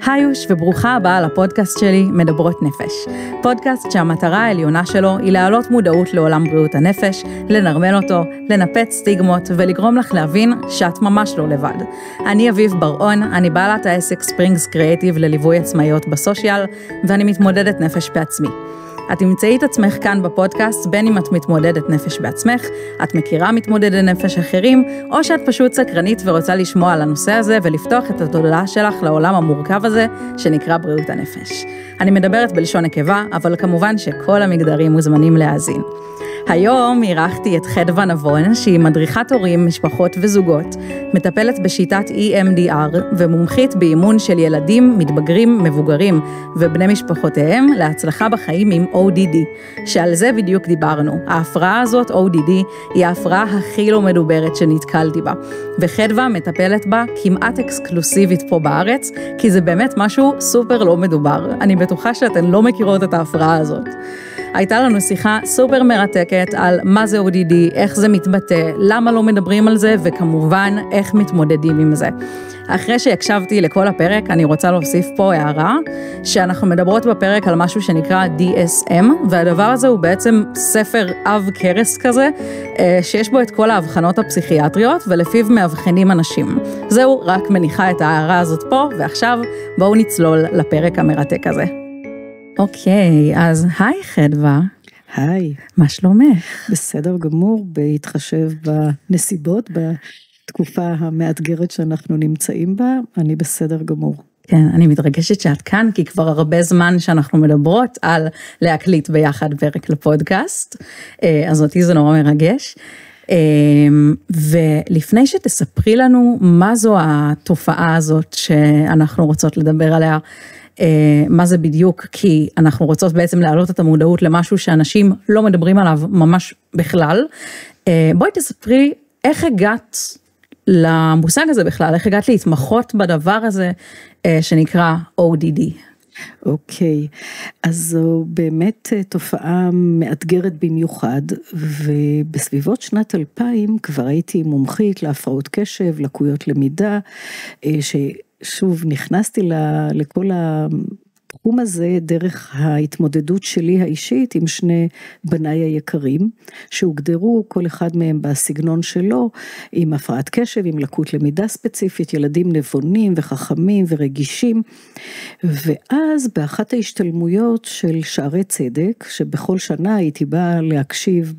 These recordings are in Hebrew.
היוש וברוכה הבאה לפודקאסט שלי, מדברות נפש. פודקאסט שהמטרה העליונה שלו היא להעלות מודעות לעולם בריאות הנפש, לנרמל אותו, לנפץ סטיגמות ולגרום לך להבין שאת ממש לא לבד. אני אביב בר-און, אני בעלת העסק ספרינגס קריאטיב לליווי עצמאיות בסושיאל, ואני מתמודדת נפש בעצמי. את תמצאי את עצמך כאן בפודקאסט, בין אם את מתמודדת נפש בעצמך, את מכירה מתמודדי נפש אחרים, או שאת פשוט סקרנית ורוצה לשמוע על הנושא הזה ולפתוח את התודעה שלך לעולם המורכב הזה שנקרא בריאות הנפש. אני מדברת בלשון נקבה, אבל כמובן שכל המגדרים מוזמנים להאזין. היום אירחתי את חדווה נבון, שהיא מדריכת הורים, משפחות וזוגות, מטפלת בשיטת EMDR ומומחית באימון של ילדים, מתבגרים, מבוגרים ובני משפחותיהם להצלחה בחיים עם ODD, שעל זה בדיוק דיברנו. ההפרעה הזאת, ODD, היא ההפרעה הכי לא מדוברת שנתקלתי בה, וחדווה מטפלת בה כמעט אקסקלוסיבית פה בארץ, כי זה באמת משהו סופר לא מדובר. אני בטוחה שאתן לא מכירות את ההפרעה הזאת. הייתה לנו שיחה סופר מרתקת על מה זה ODD, איך זה מתבטא, למה לא מדברים על זה, וכמובן איך מתמודדים עם זה. אחרי שהקשבתי לכל הפרק, אני רוצה להוסיף פה הערה, שאנחנו מדברות בפרק על משהו שנקרא DSM, והדבר הזה הוא בעצם ספר אב קרס כזה, שיש בו את כל ההבחנות הפסיכיאטריות, ולפיו מאבחנים אנשים. זהו, רק מניחה את ההערה הזאת פה, ועכשיו בואו נצלול לפרק המרתק הזה. אוקיי, אז היי חדווה. היי. מה שלומך? בסדר גמור, בהתחשב בנסיבות, בתקופה המאתגרת שאנחנו נמצאים בה, אני בסדר גמור. כן, אני מתרגשת שאת כאן, כי כבר הרבה זמן שאנחנו מדברות על להקליט ביחד פרק לפודקאסט, אז אותי זה נורא מרגש. ולפני שתספרי לנו מה זו התופעה הזאת שאנחנו רוצות לדבר עליה, מה זה בדיוק, כי אנחנו רוצות בעצם להעלות את המודעות למשהו שאנשים לא מדברים עליו ממש בכלל. בואי תספרי איך הגעת למושג הזה בכלל, איך הגעת להתמחות בדבר הזה שנקרא ODD. אוקיי, אז זו באמת תופעה מאתגרת במיוחד, ובסביבות שנת 2000 כבר הייתי מומחית להפרעות קשב, לקויות למידה, שוב נכנסתי לכל התחום הזה דרך ההתמודדות שלי האישית עם שני בניי היקרים, שהוגדרו כל אחד מהם בסגנון שלו, עם הפרעת קשב, עם לקות למידה ספציפית, ילדים נבונים וחכמים ורגישים, ואז באחת ההשתלמויות של שערי צדק, שבכל שנה הייתי באה להקשיב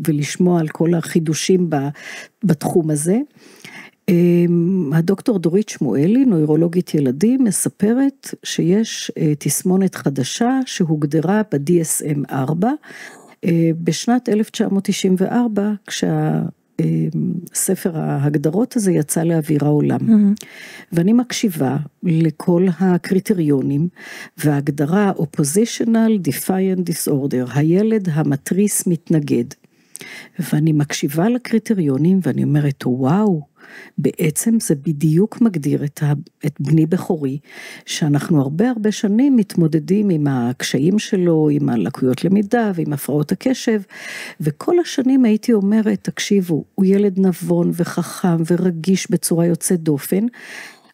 ולשמוע על כל החידושים בתחום הזה, הדוקטור דורית שמואלי, נוירולוגית ילדים, מספרת שיש תסמונת חדשה שהוגדרה ב-DSM-4 בשנת 1994, כשהספר ההגדרות הזה יצא לאוויר העולם. ואני מקשיבה לכל הקריטריונים, וההגדרה Oppositional Defiant Disorder, הילד המתריס מתנגד. ואני מקשיבה לקריטריונים ואני אומרת, וואו, בעצם זה בדיוק מגדיר את בני בכורי, שאנחנו הרבה שנים מתמודדים עם הקשיים שלו, עם הלקויות למידה ועם הפרעות הקשב, וכל השנים הייתי אומרת, תקשיבו, הוא ילד נבון וחכם ורגיש בצורה יוצאת דופן,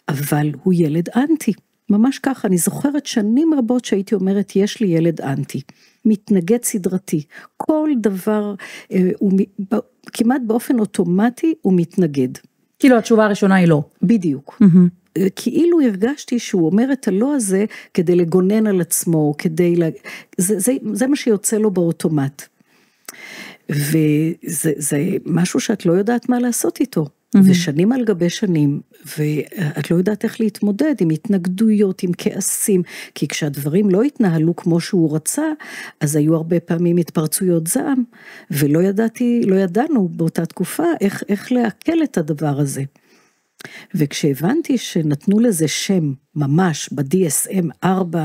אבל הוא ילד אנטי. ממש ככה, אני זוכרת שנים רבות שהייתי אומרת, יש לי ילד אנטי, מתנגד סדרתי, כל דבר, כמעט באופן אוטומטי הוא מתנגד. כאילו התשובה הראשונה היא לא. בדיוק. כאילו הרגשתי שהוא אומר את הלא הזה כדי לגונן על עצמו, זה מה שיוצא לו באוטומט. וזה משהו שאת לא יודעת מה לעשות איתו. ושנים על גבי שנים, ואת לא יודעת איך להתמודד עם התנגדויות, עם כעסים, כי כשהדברים לא התנהלו כמו שהוא רצה, אז היו הרבה פעמים התפרצויות זעם, ולא ידענו באותה תקופה איך להקל את הדבר הזה. וכשהבנתי שנתנו לזה שם ממש ב-DSM-4,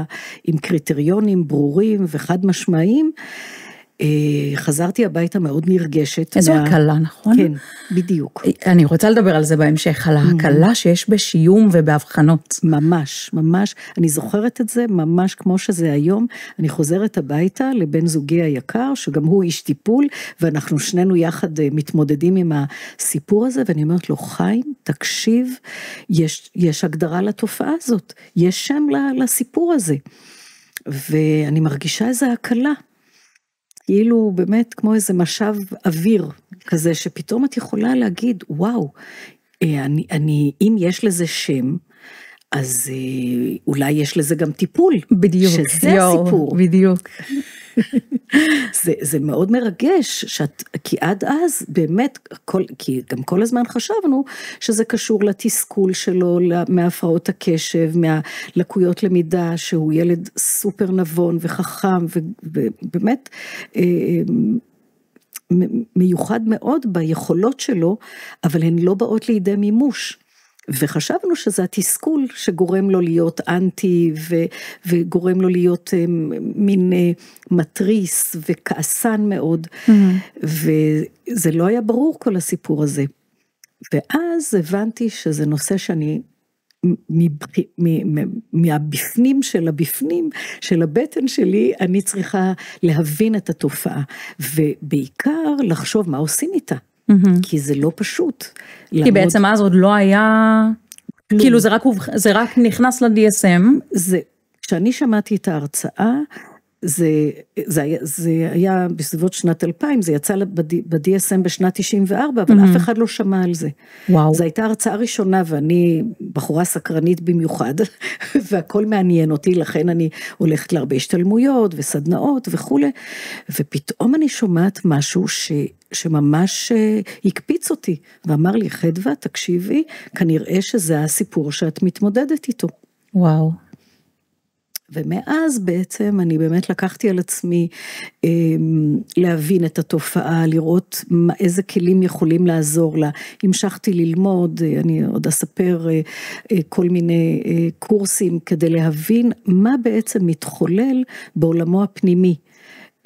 עם קריטריונים ברורים וחד משמעיים, חזרתי הביתה מאוד נרגשת. איזו הקלה, נכון? כן, בדיוק. אני רוצה לדבר על זה בהמשך, על ההקלה שיש בשיום ובהבחנות. ממש, ממש, אני זוכרת את זה ממש כמו שזה היום, אני חוזרת הביתה לבן זוגי היקר, שגם הוא איש טיפול, ואנחנו שנינו יחד מתמודדים עם הסיפור הזה, ואני אומרת לו, חיים, תקשיב, יש הגדרה לתופעה הזאת, יש שם לסיפור הזה, ואני מרגישה איזו הקלה, כאילו באמת כמו איזה משב אוויר כזה, שפתאום את יכולה להגיד, וואו, אם יש לזה שם, אז אולי יש לזה גם טיפול. בדיוק. שזה הסיפור. בדיוק. זה מאוד מרגש, כי עד אז באמת, כי גם כל הזמן חשבנו שזה קשור לתסכול שלו, מהפרעות הקשב, מהלקויות למידה, שהוא ילד סופר נבון וחכם, ובאמת מיוחד מאוד ביכולות שלו, אבל הן לא באות לידי מימוש. וחשבנו שזה התסכול שגורם לו להיות אנטי, וגורם לו להיות מין מטריס וכעסן מאוד, וזה לא היה ברור כל הסיפור הזה. ואז הבנתי שזה נושא שאני, מהבפנים של הבפנים, של הבטן שלי, אני צריכה להבין את התופעה, ובעיקר לחשוב מה עושים איתה. כי זה לא פשוט. כי בעצם אז עוד לא היה, כאילו זה רק נכנס ל-DSM. כשאני שמעתי את ההרצאה, זה היה בסביבות שנת 2000, זה יצא ב-DSM בשנת 94, אבל אף אחד לא שמע על זה. וואו. זו הייתה הרצאה ראשונה, ואני בחורה סקרנית במיוחד, והכל מעניין אותי, לכן אני הולכת להרבה השתלמויות וסדנאות וכו', ופתאום אני שומעת משהו שממש הקפיץ אותי, ואמר לי, חדווה, תקשיבי, כנראה שזה הסיפור שאת מתמודדת איתו. וואו. ומאז בעצם אני באמת לקחתי על עצמי להבין את התופעה, לראות איזה כלים יכולים לעזור לה. המשכתי ללמוד, אני עוד אספר כל מיני קורסים כדי להבין מה בעצם מתחולל בעולמו הפנימי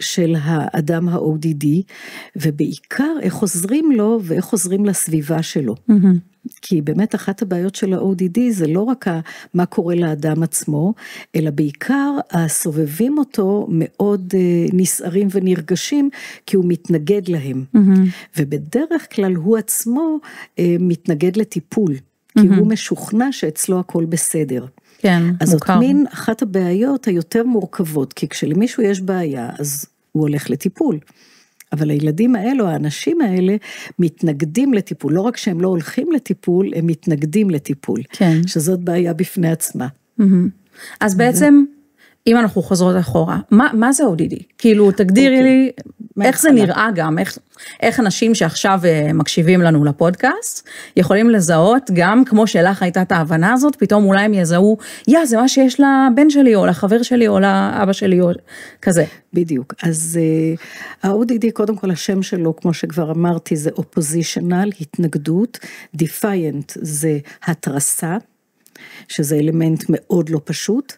של האדם ה-ODD, ובעיקר איך עוזרים לו ואיך עוזרים לסביבה שלו. כי באמת אחת הבעיות של ה-ODD זה לא רק מה קורה לאדם עצמו, אלא בעיקר הסובבים אותו מאוד נסערים ונרגשים, כי הוא מתנגד להם. ובדרך כלל הוא עצמו מתנגד לטיפול, כי הוא משוכנע שאצלו הכל בסדר. כן, אז מוכר. זאת מין אחת הבעיות היותר מורכבות, כי כשלמישהו יש בעיה, אז הוא הולך לטיפול. אבל הילדים האלו, האנשים האלה, מתנגדים לטיפול, לא רק שהם לא הולכים לטיפול, הם מתנגדים לטיפול. כן. שזאת בעיה בפני עצמה. אז בעצם, אם אנחנו חוזרות אחורה, מה זה ODD? כאילו, תגדירי לי, איך זה נראה גם, איך אנשים שעכשיו מקשיבים לנו לפודקאסט, יכולים לזהות גם, כמו שלך הייתה את ההבנה הזאת, פתאום אולי הם יזהו, זה מה שיש לבן שלי, או לחבר שלי, או לאבא שלי, או כזה. בדיוק, אז ה-ODD, קודם כל השם שלו, כמו שכבר אמרתי, זה אופוזישיונל, התנגדות, defiant זה התרסה, שזה אלמנט מאוד לא פשוט,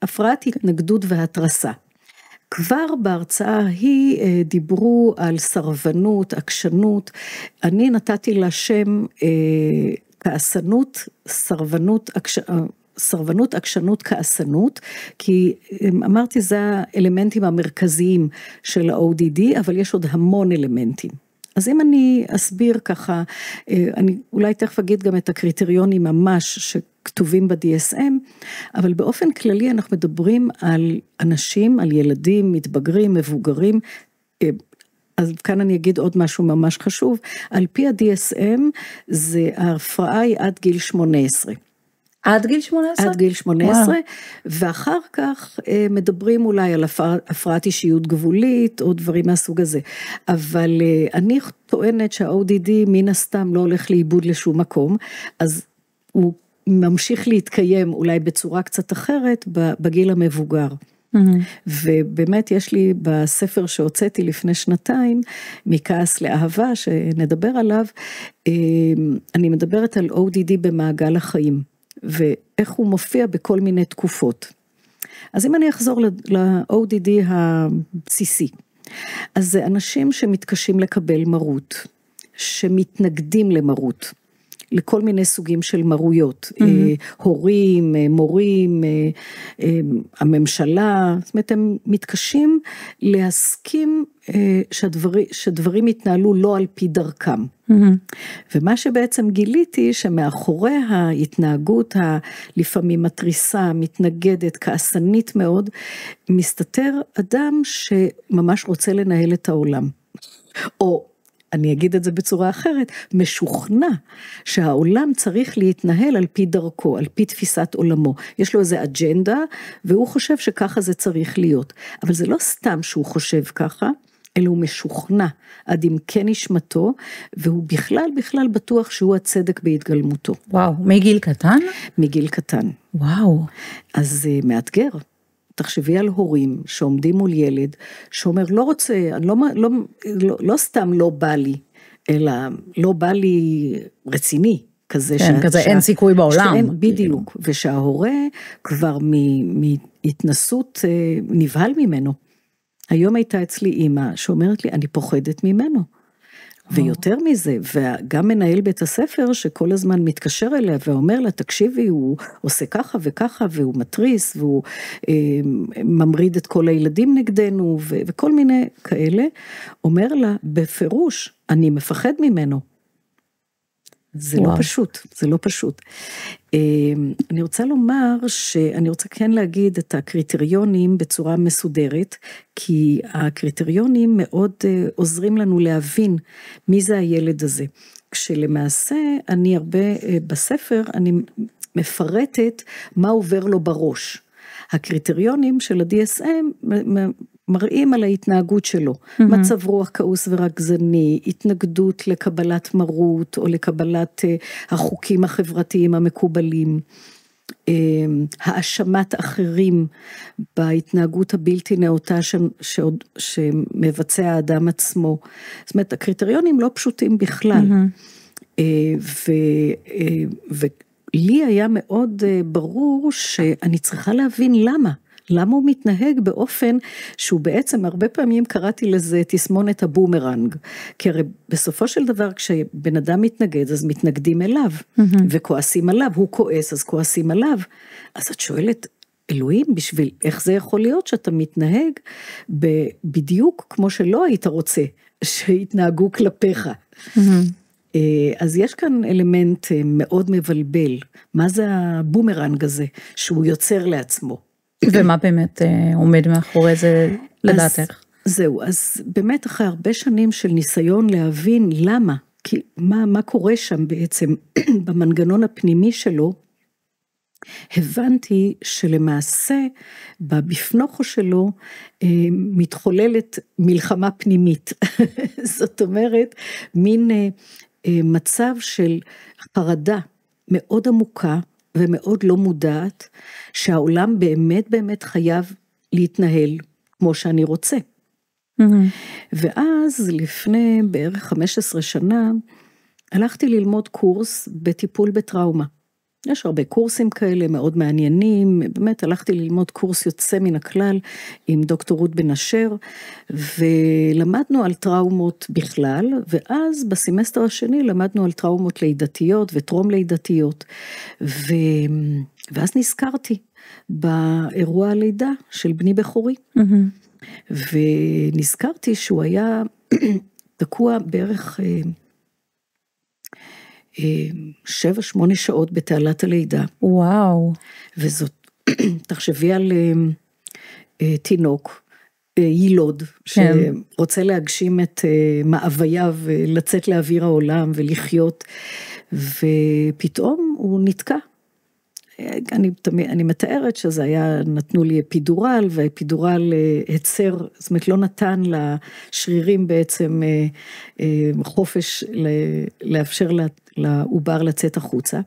הפרעת התנגדות והתרסה. כבר בהרצאה היא דיברו על סרבנות, עקשנות, אני נתתי לה שם כעסנות, סרבנות, עקשנות, כעסנות, כי אמרתי זה האלמנטים המרכזיים של ה-ODD, אבל יש עוד המון אלמנטים. אז אם אני אסביר ככה, אני אולי תכף אגיד גם את הקריטריונים ממש שכתובים ב-DSM, אבל באופן כללי אנחנו מדברים על אנשים, על ילדים, מתבגרים, מבוגרים, אז כאן אני אגיד עוד משהו ממש חשוב, על פי ה-DSM, ההפרעה היא עד גיל 18. עד גיל 18? עד גיל 18, ואחר כך מדברים אולי על הפרעת אישיות גבולית, או דברים מהסוג הזה. אבל אני טוענת שה-ODD מן הסתם לא הולך לאיבוד לשום מקום, אז הוא ממשיך להתקיים אולי בצורה קצת אחרת בגיל המבוגר. ובאמת יש לי בספר שהוצאתי לפני שנתיים, מכעס לאהבה שנדבר עליו, אני מדברת על ODD במעגל החיים. ואיך הוא מופיע בכל מיני תקופות. אז אם אני אחזור ל-ODD הבסיסי, אז זה אנשים שמתקשים לקבל מרות, שמתנגדים למרות, לכל מיני סוגים של מרויות, הורים, מורים, הממשלה, זאת אומרת, הם מתקשים להסכים שדברים יתנהלו לא על פי דרכם. ומה שבעצם גיליתי, שמאחורי ההתנהגות הלפעמים מתריסה, מתנגדת, כעסנית מאוד, מסתתר אדם שממש רוצה לנהל את העולם. או אני אגיד את זה בצורה אחרת, משוכנע שהעולם צריך להתנהל על פי דרכו, על פי תפיסת עולמו. יש לו איזו אג'נדה, והוא חושב שככה זה צריך להיות. אבל זה לא סתם שהוא חושב ככה, אלא הוא משוכנע עד אם כן נשמתו, והוא בכלל בטוח שהוא הצדק בהתגלמותו. וואו, מגיל קטן? מגיל קטן. וואו. אז זה מאתגר. תחשבי על הורים שעומדים מול ילד, שאומר, לא רוצה, אני לא סתם לא בא לי, אלא לא בא לי רציני, כזה. כן, כזה אין סיכוי בעולם. בדיוק, ושההורה כבר מהתנסות נבהל ממנו. היום הייתה אצלי אמא שאומרת לי, אני פוחדת ממנו. ויותר מזה, וגם מנהל בית הספר שכל הזמן מתקשר אליה ואומר לה, תקשיבי, הוא עושה ככה וככה, והוא מטריס, והוא ממריד את כל הילדים נגדנו, וכל מיני כאלה, אומר לה, בפירוש, אני מפחד ממנו. זה לא פשוט, זה לא פשוט. אני רוצה לומר שאני רוצה כן להגיד את הקריטריונים בצורה מסודרת, כי הקריטריונים מאוד עוזרים לנו להבין מי זה הילד הזה. כשלמעשה אני הרבה בספר, אני מפרטת מה עובר לו בראש. הקריטריונים של ה-DSM מראים על ההתנהגות שלו, מצב רוח כעוס ורגזני, התנגדות לקבלת מרות, או לקבלת החוקים החברתיים המקובלים, האשמת אחרים בהתנהגות הבלתי נאותה שמבצע האדם עצמו. זאת אומרת, הקריטריונים לא פשוטים בכלל, לי היה מאוד ברור שאני צריכה להבין למה הוא מתנהג באופן שהוא בעצם הרבה פעמים קראתי לזה תסמונת הבומרנג, כי הרי בסופו של דבר כשבן אדם מתנגד אז מתנגדים אליו וכועסים עליו, הוא כועס אז כועסים עליו, אז את שואלת אלוהים בשביל איך זה יכול להיות שאתה מתנהג בדיוק כמו שלא היית רוצה שהתנהגו כלפיך. אז יש כאן אלמנט מאוד מבלבל, מה זה הבומרנג הזה שהוא יוצר לעצמו. ומה באמת עומד מאחורי זה לדעתך? זהו, אז באמת אחרי הרבה שנים של ניסיון להבין למה, כי מה קורה שם בעצם במנגנון הפנימי שלו, הבנתי שלמעשה בפנוכו שלו מתחוללת מלחמה פנימית, זאת אומרת מין מצב של חרדה מאוד עמוקה ומאוד לא מודעת, שהעולם באמת חייב להתנהל כמו שאני רוצה. ואז לפני בערך 15 שנה, הלכתי ללמוד קורס בטיפול בטראומה. יש הרבה קורסים כאלה מאוד מעניינים, באמת הלכתי ללמוד קורס יוצא מן הכלל עם דוקטור רות בן אשר, ולמדנו על טראומות בכלל, ואז בסמסטר השני למדנו על טראומות לידתיות וטרום לידתיות, ואז נזכרתי באירוע הלידה של בני בכורי, ונזכרתי שהוא היה תקוע בערך 7-8 שעות בתעלת הלידה. וואו. וזאת, תחשבי על תינוק, ילוד, שרוצה להגשים את מאווייו, לצאת לאוויר העולם ולחיות, ופתאום הוא נתקע. אני מתארת שזה היה, נתנו לי אפידורל, והאפידורל הצר, זאת אומרת לא נתן לשרירים בעצם חופש לאפשר לעובר לצאת החוצה,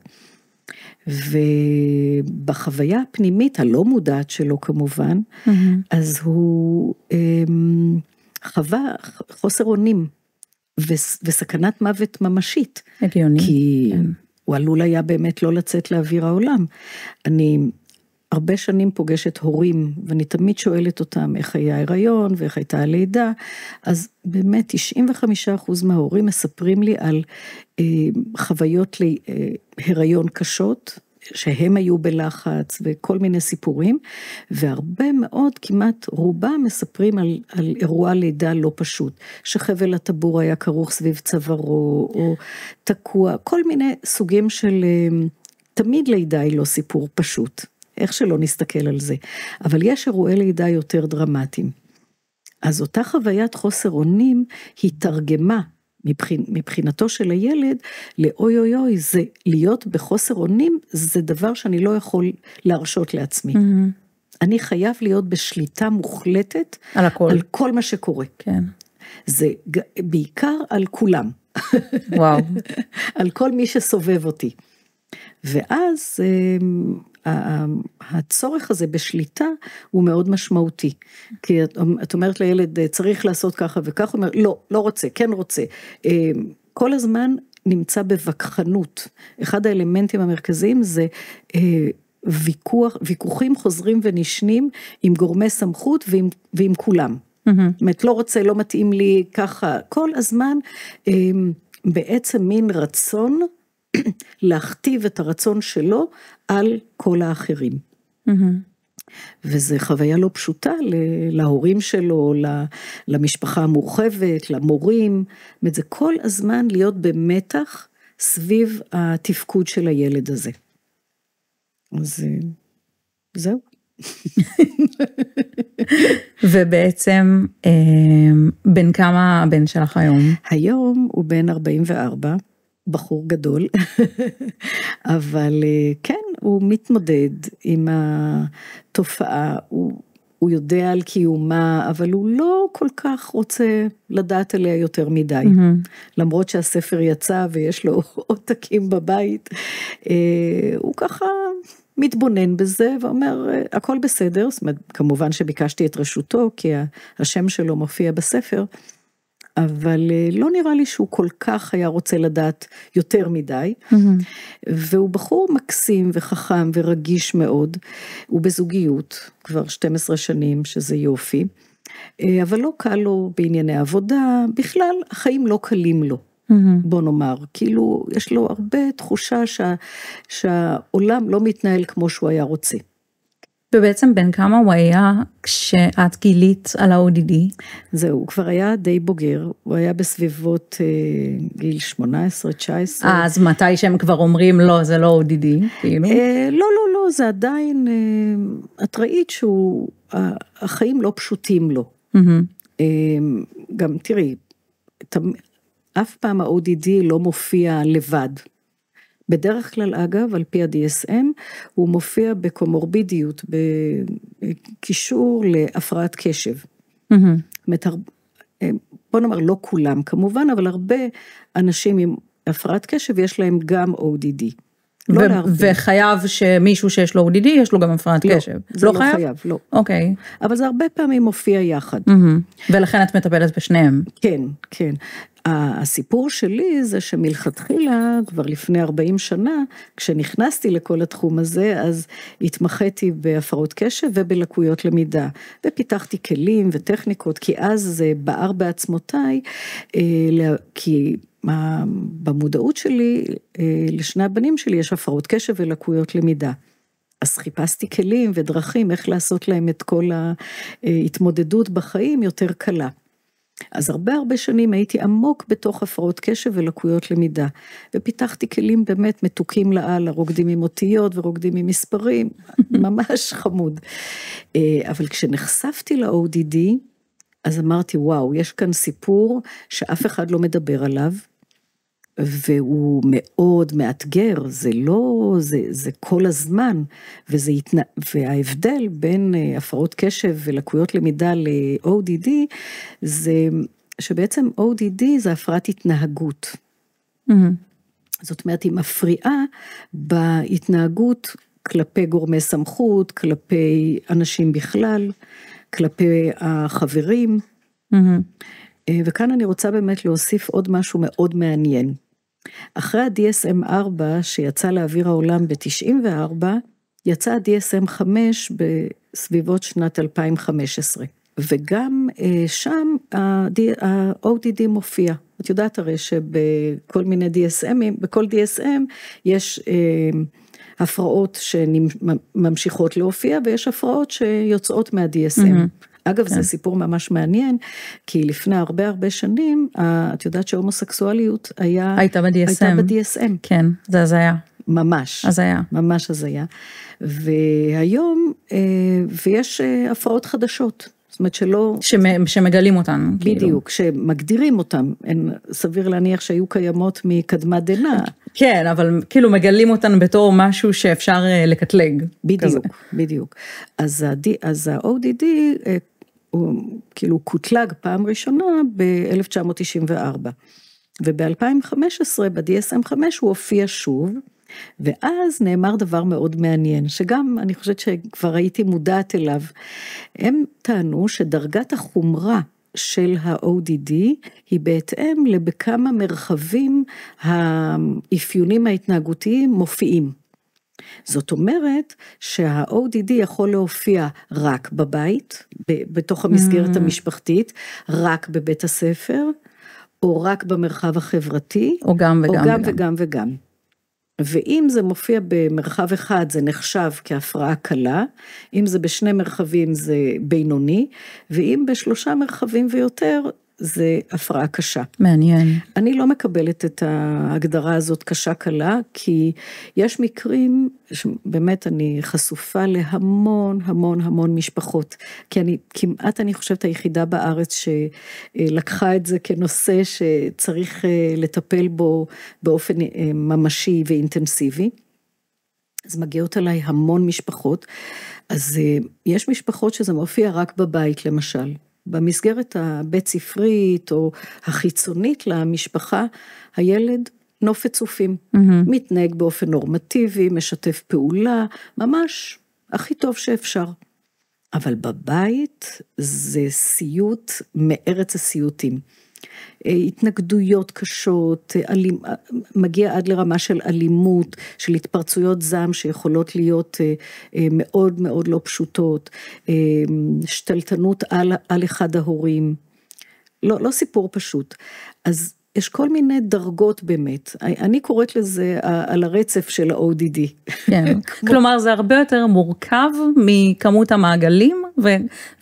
ובחוויה הפנימית הלא מודעת שלו כמובן, אז הוא חווה חוסר אונים, וסכנת מוות ממשית. הגיוני. כי הוא עלול היה באמת לא לצאת לאוויר העולם. אני הרבה שנים פוגשת הורים, ואני תמיד שואלת אותם איך היה ההיריון, ואיך הייתה הלידה, אז באמת 95% מההורים מספרים לי על חוויות להיריון קשות, שהם היו בלחץ וכל מיני סיפורים, והרבה מאוד, כמעט רובם מספרים על אירוע לידה לא פשוט, שחבל הטבור היה כרוך סביב צווארו, או תקוע, כל מיני סוגים של, תמיד לידה היא לא סיפור פשוט, איך שלא נסתכל על זה, אבל יש אירועי לידה יותר דרמטיים. אז אותה חוויית חוסר אונים היא תרגמה, מבחינתו של הילד, לאוי אוי אוי, זה להיות בחוסר אונים, זה דבר שאני לא יכול להרשות לעצמי. אני חייב להיות בשליטה מוחלטת, על הכל. על כל מה שקורה. כן. זה בעיקר על כולם. וואו. על כל מי שסובב אותי. ואז הצורך הזה בשליטה הוא מאוד משמעותי, כי את אומרת לילד צריך לעשות ככה וכך, הוא אומר לא רוצה, כן רוצה, כל הזמן נמצא בווכחנות, אחד האלמנטים המרכזיים זה ויכוחים חוזרים ונשנים עם גורמי סמכות ועם כולם, זאת אומרת לא רוצה, לא מתאים לי ככה, כל הזמן בעצם מין רצון, להכתיב את הרצון שלו על כל האחרים. וזה חוויה לא פשוטה להורים שלו, למשפחה המורחבת, למורים, זה כל הזמן להיות במתח סביב התפקוד של הילד הזה. אז זהו. ובעצם בין כמה הבן שלך היום? היום הוא בן 44, בחור גדול, אבל כן, הוא מתמודד עם התופעה, הוא יודע על קיומה, אבל הוא לא כל כך רוצה לדעת עליה יותר מדי, למרות שהספר יצא ויש לו עותקים בבית, הוא ככה מתבונן בזה ואומר, הכל בסדר, זאת אומרת, כמובן שביקשתי את רשותו, כי השם שלו מופיע בספר, אבל לא נראה לי שהוא כל כך היה רוצה לדעת יותר מדי, והוא בחור מקסים וחכם ורגיש מאוד, הוא בזוגיות כבר 12 שנים שזה יופי, אבל לא קל לו בענייני עבודה, בכלל החיים לא קלים לו, בוא נאמר, כאילו יש לו הרבה תחושה שהעולם לא מתנהל כמו שהוא היה רוצה. ובעצם בין כמה הוא היה כשאת גילית על ה-ODD? זהו, הוא כבר היה די בוגר, הוא היה בסביבות גיל 18, 19. אז מתי שהם כבר אומרים לא, זה לא ODD? כאילו? לא, זה עדיין, את ראית שהחיים לא פשוטים לו. גם תראי, אף פעם ה-ODD לא מופיע לבד. בדרך כלל אגב, על פי ה-DSM, הוא מופיע בקומורבידיות, בקישור להפרעת קשב. בוא נאמר, לא כולם כמובן, אבל הרבה אנשים עם הפרעת קשב, יש להם גם ODD. וחייב שמישהו שיש לו ODD, יש לו גם הפרעת קשב. זה לא חייב, לא. אוקיי. אבל זה הרבה פעמים מופיע יחד. ולכן את מטפלת בשניהם. כן, כן. הסיפור שלי זה שמלכתחילה, כבר לפני 40 שנה, כשנכנסתי לכל התחום הזה, אז התמחיתי בהפרעות קשב ובלקויות למידה, ופיתחתי כלים וטכניקות, כי אז זה בער בעצמותיי, כי במודעות שלי, לשני הבנים שלי יש הפרעות קשב ולקויות למידה. אז חיפשתי כלים ודרכים, איך לעשות להם את כל ההתמודדות בחיים יותר קלה. אז הרבה שנים הייתי עמוק בתוך הפרעות קשב ולקויות למידה, ופיתחתי כלים באמת מתוקים לעלה, רוקדים עם אותיות ורוקדים עם מספרים, ממש חמוד. אבל כשנחשפתי ל-ODD, אז אמרתי, וואו, יש כאן סיפור שאף אחד לא מדבר עליו, והוא מאוד מאתגר, זה לא, זה כל הזמן, וההבדל בין הפרעות קשב ולקויות למידה ל-ODD, זה שבעצם ODD זה הפרעת התנהגות. זאת אומרת, היא מפריעה בהתנהגות כלפי גורמי סמכות, כלפי אנשים בכלל, כלפי החברים, וכאן אני רוצה באמת להוסיף עוד משהו מאוד מעניין. אחרי ה-DSM-4 שיצא לאוויר העולם ב-94, יצא ה-DSM-5 בסביבות שנת 2015, וגם שם ה-ODD מופיע. את יודעת הרי שבכל מיני DSM'ים, בכל DSM יש הפרעות שממשיכות להופיע, ויש הפרעות שיוצאות מה-DSM. אגב, זה סיפור ממש מעניין, כי לפני הרבה שנים, את יודעת שההומוסקסואליות הייתה ב-DSM. כן, זה הזיה. ממש. הזיה. ממש הזיה. והיום, ויש הפרעות חדשות. זאת אומרת שלא... שמגלים אותן. בדיוק, שמגדירים אותן. סביר להניח שהיו קיימות מקדמת דנא. כן, אבל כאילו מגלים אותן בתור משהו שאפשר לקטלג. בדיוק, בדיוק. אז ה-ODD הוא כאילו קוטלג פעם ראשונה ב-1994. וב-2015, ב-DSM-5 הוא הופיע שוב, ואז נאמר דבר מאוד מעניין, שגם אני חושבת שכבר הייתי מודעת אליו, הם טענו שדרגת החומרה של ה-ODD היא בהתאם לבכמה מרחבים האפיונים ההתנהגותיים מופיעים. זאת אומרת שה-ODD יכול להופיע רק בבית, בתוך המסגרת המשפחתית, רק בבית הספר, או רק במרחב החברתי, או גם וגם. או גם וגם וגם. ואם זה מופיע במרחב אחד, זה נחשב כהפרעה קלה, אם זה בשני מרחבים זה בינוני, ואם בשלושה מרחבים ויותר, זה הפרעה קשה. מעניין. אני לא מקבלת את ההגדרה הזאת קשה קלה, כי יש מקרים שבאמת אני חשופה להמון משפחות, כי אני חושבת היחידה בארץ שלקחה את זה כנושא שצריך לטפל בו באופן ממשי ואינטנסיבי. אז מגיעות עליי המון משפחות, אז יש משפחות שזה מופיע רק בבית למשל, במסגרת הבית ספרית או החיצונית למשפחה, הילד נופת צופים, מתנהג באופן נורמטיבי, משתף פעולה, ממש הכי טוב שאפשר. אבל בבית זה סיוט מארץ הסיוטים. התנגדויות קשות, מגיע עד לרמה של אלימות, של התפרצויות זעם שיכולות להיות מאוד מאוד לא פשוטות, שתלטנות על אחד ההורים, לא סיפור פשוט. אז יש כל מיני דרגות באמת, אני קוראת לזה על הרצף של ה-ODD. כן, כלומר זה הרבה יותר מורכב מכמות המעגלים,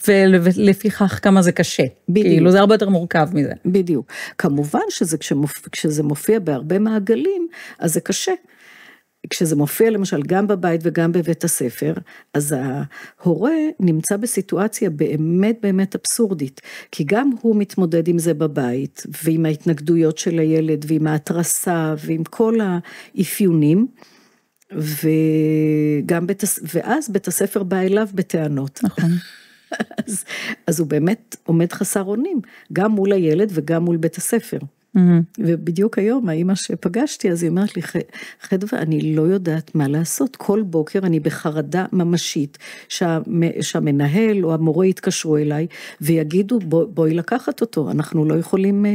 ולפיכך כמה זה קשה. בדיוק. כאילו זה הרבה יותר מורכב מזה. בדיוק. כמובן כשזה מופיע בהרבה מעגלים, אז זה קשה. כשזה מופיע למשל גם בבית וגם בבית הספר, אז ההורה נמצא בסיטואציה באמת אבסורדית, כי גם הוא מתמודד עם זה בבית, ועם ההתנגדויות של הילד, ועם ההתרסה, ועם כל האפיונים, ואז בית הספר בא אליו בטענות. נכון. אז הוא באמת עומד חסר אונים, גם מול הילד וגם מול בית הספר. ובדיוק היום, האמא שפגשתי, אז היא אומרת לי, חדווה, אני לא יודעת מה לעשות, כל בוקר אני בחרדה ממשית, שהמנהל או המורה יתקשרו אליי, ויגידו, בואי לקחת אותו, אנחנו לא יכולים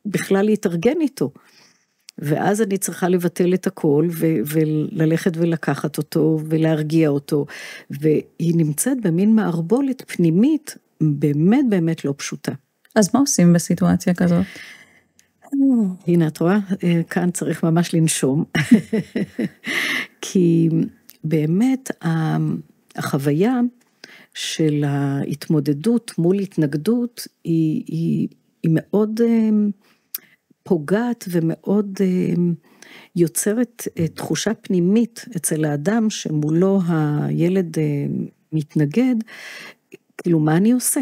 בכלל להתארגן איתו. ואז אני צריכה לבטל את הכל, וללכת ולקחת אותו, ולהרגיע אותו, והיא נמצאת במין מערבולת פנימית, באמת לא פשוטה. אז מה עושים בסיטואציה כזאת? הנה, את רואה, כאן צריך ממש לנשום, כי באמת החוויה של ההתמודדות מול התנגדות, היא מאוד פוגעת ומאוד יוצרת תחושה פנימית אצל האדם שמולו הילד מתנגד, כאילו מה אני עושה?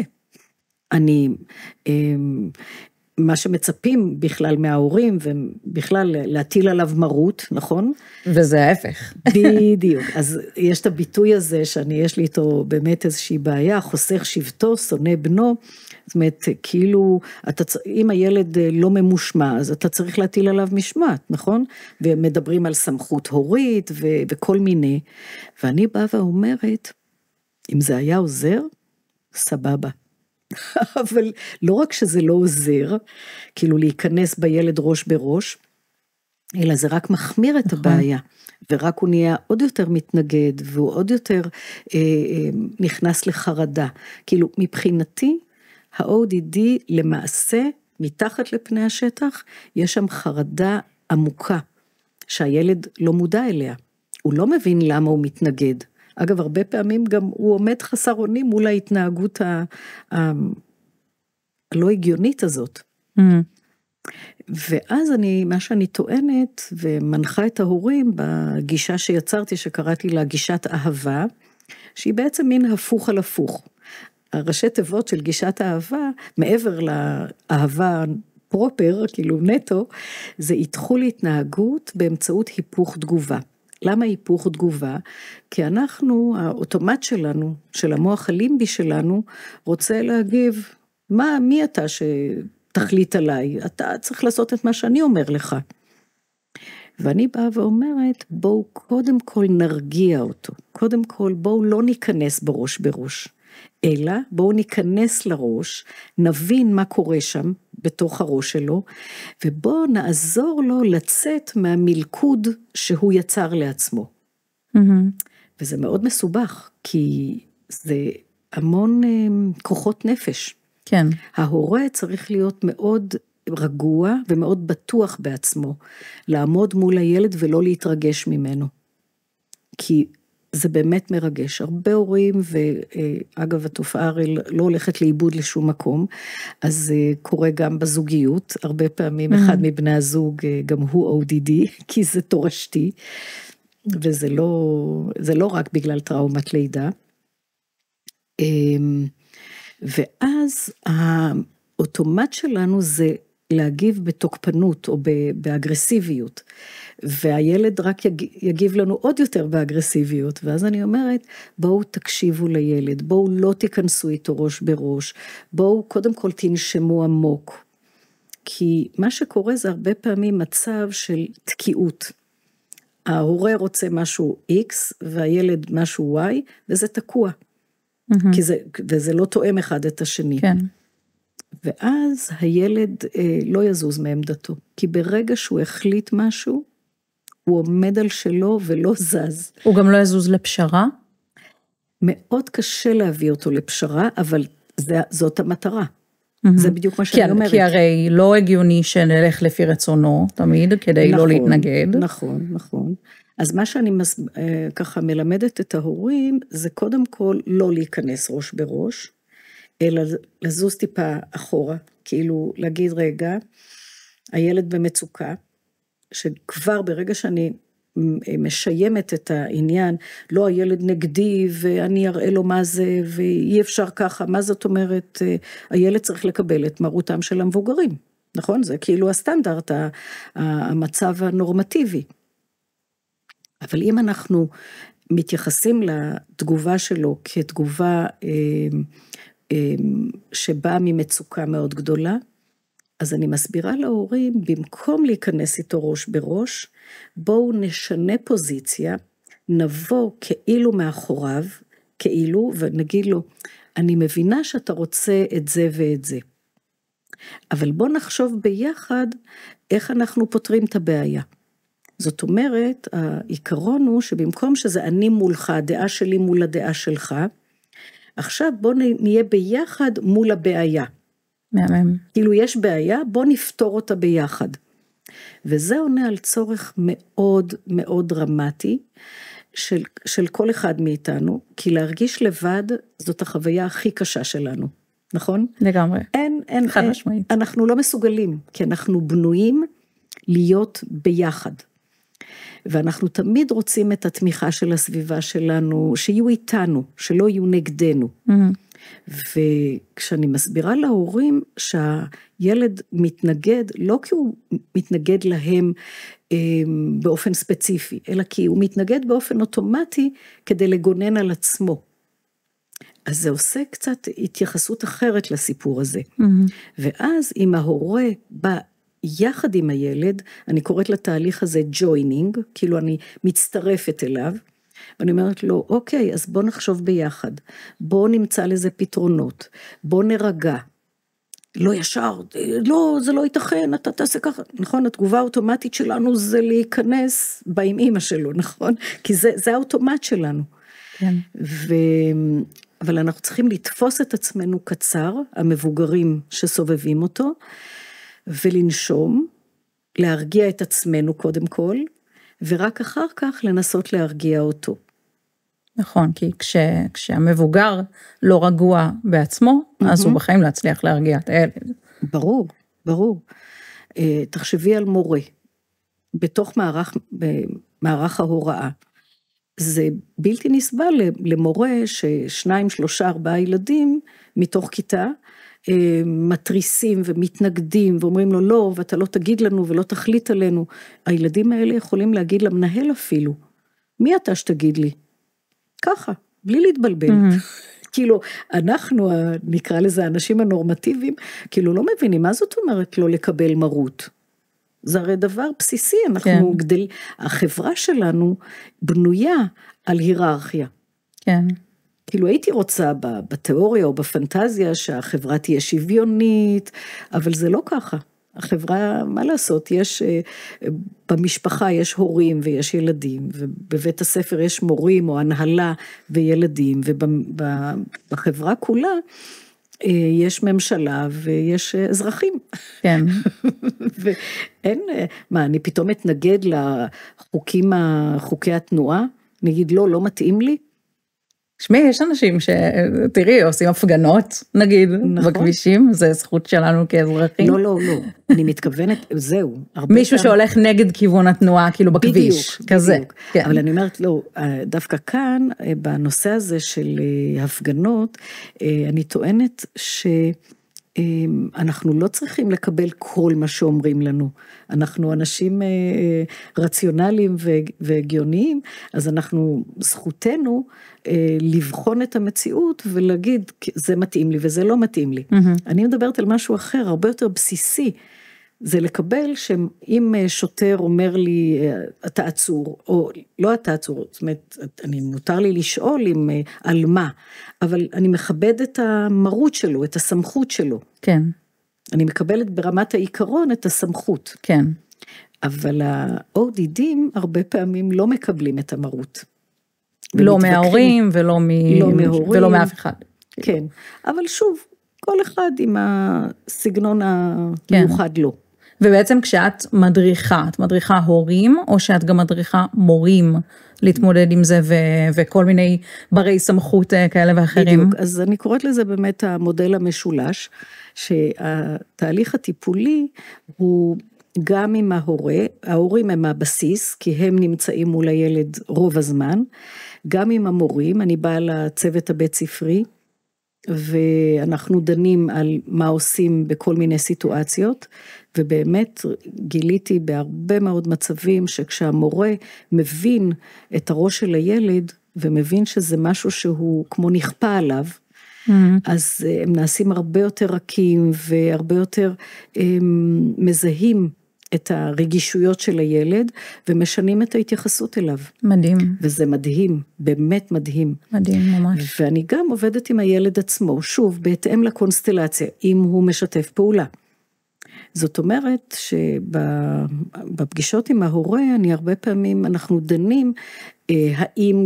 מה שמצפים בכלל מההורים, ובכלל להטיל עליו מרות, נכון? וזה ההפך. בדיוק, אז יש את הביטוי הזה, יש לי איתו באמת איזושהי בעיה, חוסך שבטו, שונא בנו, זאת אומרת, כאילו, אם הילד לא ממושמע, אז אתה צריך להטיל עליו משמעת, נכון? ומדברים על סמכות הורית, וכל מיני, ואני באה ואומרת, אם זה היה עוזר, סבבה. אבל לא רק שזה לא עוזר, כאילו להיכנס בילד ראש בראש, אלא זה רק מחמיר את הבעיה, ורק הוא נהיה עוד יותר מתנגד, והוא עוד יותר נכנס לחרדה. כאילו, מבחינתי, ה-ODD למעשה, מתחת לפני השטח, יש שם חרדה עמוקה, שהילד לא מודע אליה. הוא לא מבין למה הוא מתנגד. אגב, הרבה פעמים גם הוא עומד חסר אונים מול ההתנהגות הלא הגיונית הזאת. ואז מה שאני טוענת ומנחה את ההורים בגישה שיצרתי, שקראתי לה גישת אהבה, שהיא בעצם מין הפוך על הפוך. הראשי תיבות של גישת אהבה, מעבר לאהבה פרופר, כאילו נטו, זה איתחול התנהגות באמצעות היפוך תגובה. למה היפוך תגובה? כי אנחנו, האוטומט שלנו, של המוח הלימבי שלנו, רוצה להגיב, מי אתה שתחליט עליי? אתה צריך לעשות את מה שאני אומר לך. ואני באה ואומרת, בואו קודם כל נרגיע אותו. קודם כל בואו לא ניכנס בראש בראש. אלא בואו ניכנס לראש, נבין מה קורה שם בתוך הראש שלו, ובואו נעזור לו לצאת מהמלכוד שהוא יצר לעצמו. וזה מאוד מסובך, כי זה המון כוחות נפש. כן. ההורה צריך להיות מאוד רגוע ומאוד בטוח בעצמו, לעמוד מול הילד ולא להתרגש ממנו. כי זה באמת מרגש, הרבה הורים, ואגב התופעה הרי לא הולכת לאיבוד לשום מקום, אז זה קורה גם בזוגיות, הרבה פעמים אחד מבני הזוג גם הוא ODD, כי זה תורשתי, וזה לא רק בגלל טראומת לידה, ואז האוטומט שלנו זה להגיב בתוקפנות או באגרסיביות, והילד רק יגיב לנו עוד יותר באגרסיביות, ואז אני אומרת, בואו תקשיבו לילד, בואו לא תיכנסו איתו ראש בראש, בואו קודם כל תנשמו עמוק, כי מה שקורה זה הרבה פעמים מצב של תקיעות, ההורה רוצה משהו X, והילד משהו Y, וזה תקוע, וזה לא תואם אחד את השני. כן. ואז הילד לא יזוז מעמדתו, כי ברגע שהוא החליט משהו, הוא עומד על שלו ולא זז. הוא גם לא יזוז לפשרה? מאוד קשה להביא אותו לפשרה, אבל זאת המטרה. זה בדיוק מה שאני אומרת. כי הרי לא הגיוני שנלך לפי רצונו תמיד, כדי לא להתנגד. נכון. אז מה שאני ככה מלמדת את ההורים, זה קודם כל לא להיכנס ראש בראש, אלא לזוז טיפה אחורה, כאילו להגיד רגע, הילד במצוקה, שכבר ברגע שאני משיימת את העניין, לא הילד נגדי ואני אראה לו מה זה, ואי אפשר ככה, מה זאת אומרת, הילד צריך לקבל את מרותם של המבוגרים, נכון? זה כאילו הסטנדרט, המצב הנורמטיבי. אבל אם אנחנו מתייחסים לתגובה שלו כתגובה שבאה ממצוקה מאוד גדולה, אז אני מסבירה להורים, במקום להיכנס איתו ראש בראש, בואו נשנה פוזיציה, נבוא כאילו מאחוריו, כאילו, ונגיד לו, אני מבינה שאתה רוצה את זה ואת זה, אבל בואו נחשוב ביחד, איך אנחנו פותרים את הבעיה. זאת אומרת, העיקרון הוא שבמקום שזה אני מולך, הדעה שלי מול הדעה שלך, עכשיו בואו נהיה ביחד מול הבעיה. מהמם. כאילו יש בעיה, בואו נפתור אותה ביחד. וזה עונה על צורך מאוד מאוד דרמטי של כל אחד מאיתנו, כי להרגיש לבד זאת החוויה הכי קשה שלנו, נכון? לגמרי. חד משמעית. אנחנו לא מסוגלים, כי אנחנו בנויים להיות ביחד. ואנחנו תמיד רוצים את התמיכה של הסביבה שלנו, שיהיו איתנו, שלא יהיו נגדנו. וכשאני מסבירה להורים שהילד מתנגד, לא כי הוא מתנגד להם באופן ספציפי, אלא כי הוא מתנגד באופן אוטומטי כדי לגונן על עצמו. אז זה עושה קצת התייחסות אחרת לסיפור הזה. ואז אם ההורה בא יחד עם הילד, אני קוראת לתהליך הזה joining, כאילו אני מצטרפת אליו, ואני אומרת לו, אוקיי, אז בוא נחשוב ביחד, בוא נמצא לזה פתרונות, בוא נרגע, לא ישר, לא, זה לא ייתכן, אתה תעשה ככה, נכון? התגובה האוטומטית שלנו זה להיכנס בה עם אמא שלו, נכון? כי זה האוטומט שלנו. כן. אבל אנחנו צריכים לתפוס את עצמנו קצר, המבוגרים שסובבים אותו, ולנשום, להרגיע את עצמנו קודם כל, ורק אחר כך לנסות להרגיע אותו. נכון, כי כשהמבוגר לא רגוע בעצמו, אז הוא בחיים להצליח להרגיע את הילד. ברור, ברור. תחשבי על מורה, בתוך מערך ההוראה. זה בלתי נסבל למורה ששניים, שלושה, 4 ילדים מתוך כיתה, מטריסים ומתנגדים ואומרים לו לא, ואתה לא תגיד לנו ולא תחליט עלינו. הילדים האלה יכולים להגיד למנהל אפילו, מי אתה שתגיד לי? ככה, בלי להתבלבל. כאילו, אנחנו, נקרא לזה, האנשים הנורמטיביים, כאילו לא מבינים, מה זאת אומרת לא לקבל מרות? זה הרי דבר בסיסי, אנחנו החברה שלנו בנויה על היררכיה. כן. כאילו הייתי רוצה בתיאוריה או בפנטזיה שהחברה תהיה שוויונית, אבל זה לא ככה. החברה, מה לעשות, יש, במשפחה יש הורים ויש ילדים, ובבית הספר יש מורים או הנהלה וילדים, ובחברה כולה יש ממשלה ויש אזרחים. כן. ואין, מה, אני פתאום אתנגד לחוקי התנועה, נגיד לא מתאים לי, שמי, יש אנשים שתראי, עושים הפגנות, נגיד, בכבישים, זה זכות שלנו כאזרחים. לא, אני מתכוונת, זהו. מישהו שהולך נגד כיוון התנועה, כאילו בכביש, כזה. אבל אני אומרת, לא, דווקא כאן, בנושא הזה של הפגנות, אני טוענת אנחנו לא צריכים לקבל כל מה שאומרים לנו, אנחנו אנשים רציונליים והגיוניים, אז אנחנו, זכותנו לבחון את המציאות ולהגיד, זה מתאים לי וזה לא מתאים לי. אני מדברת על משהו אחר, הרבה יותר בסיסי, זה לקבל שאם שוטר אומר לי, אתה עצור, או לא אתה עצור, זאת אומרת, מותר לי לשאול על מה, אבל אני מכבד את המרות שלו, את הסמכות שלו. כן. אני מקבלת ברמת העיקרון את הסמכות. כן. אבל ה-ODDים הרבה פעמים לא מקבלים את המרות. לא מההורים ולא מאף אחד. כן, אבל שוב, כל אחד עם הסגנון המיוחד לו. ובעצם כשאת מדריכה, את מדריכה הורים, או שאת גם מדריכה מורים להתמודד עם זה, וכל מיני ברי סמכות כאלה ואחרים? בדיוק, אז אני קוראת לזה באמת המודל המשולש, שהתהליך הטיפולי הוא גם עם ההורים הם הבסיס, כי הם נמצאים מול הילד רוב הזמן, גם עם המורים, אני באה לצוות הבית ספרי, ואנחנו דנים על מה עושים בכל מיני סיטואציות, ובאמת גיליתי בהרבה מאוד מצבים, שכשהמורה מבין את הראש של הילד, ומבין שזה משהו שהוא כמו נכפה עליו, אז הם נעשים הרבה יותר רכים, והרבה יותר מזהים את הרגישויות של הילד, ומשנים את ההתייחסות אליו. מדהים. וזה מדהים, באמת מדהים. מדהים, ממש. ואני גם עובדת עם הילד עצמו, שוב, בהתאם לקונסטלציה, אם הוא משתף פעולה. זאת אומרת שבפגישות עם ההורה, אני הרבה פעמים, אנחנו דנים, האם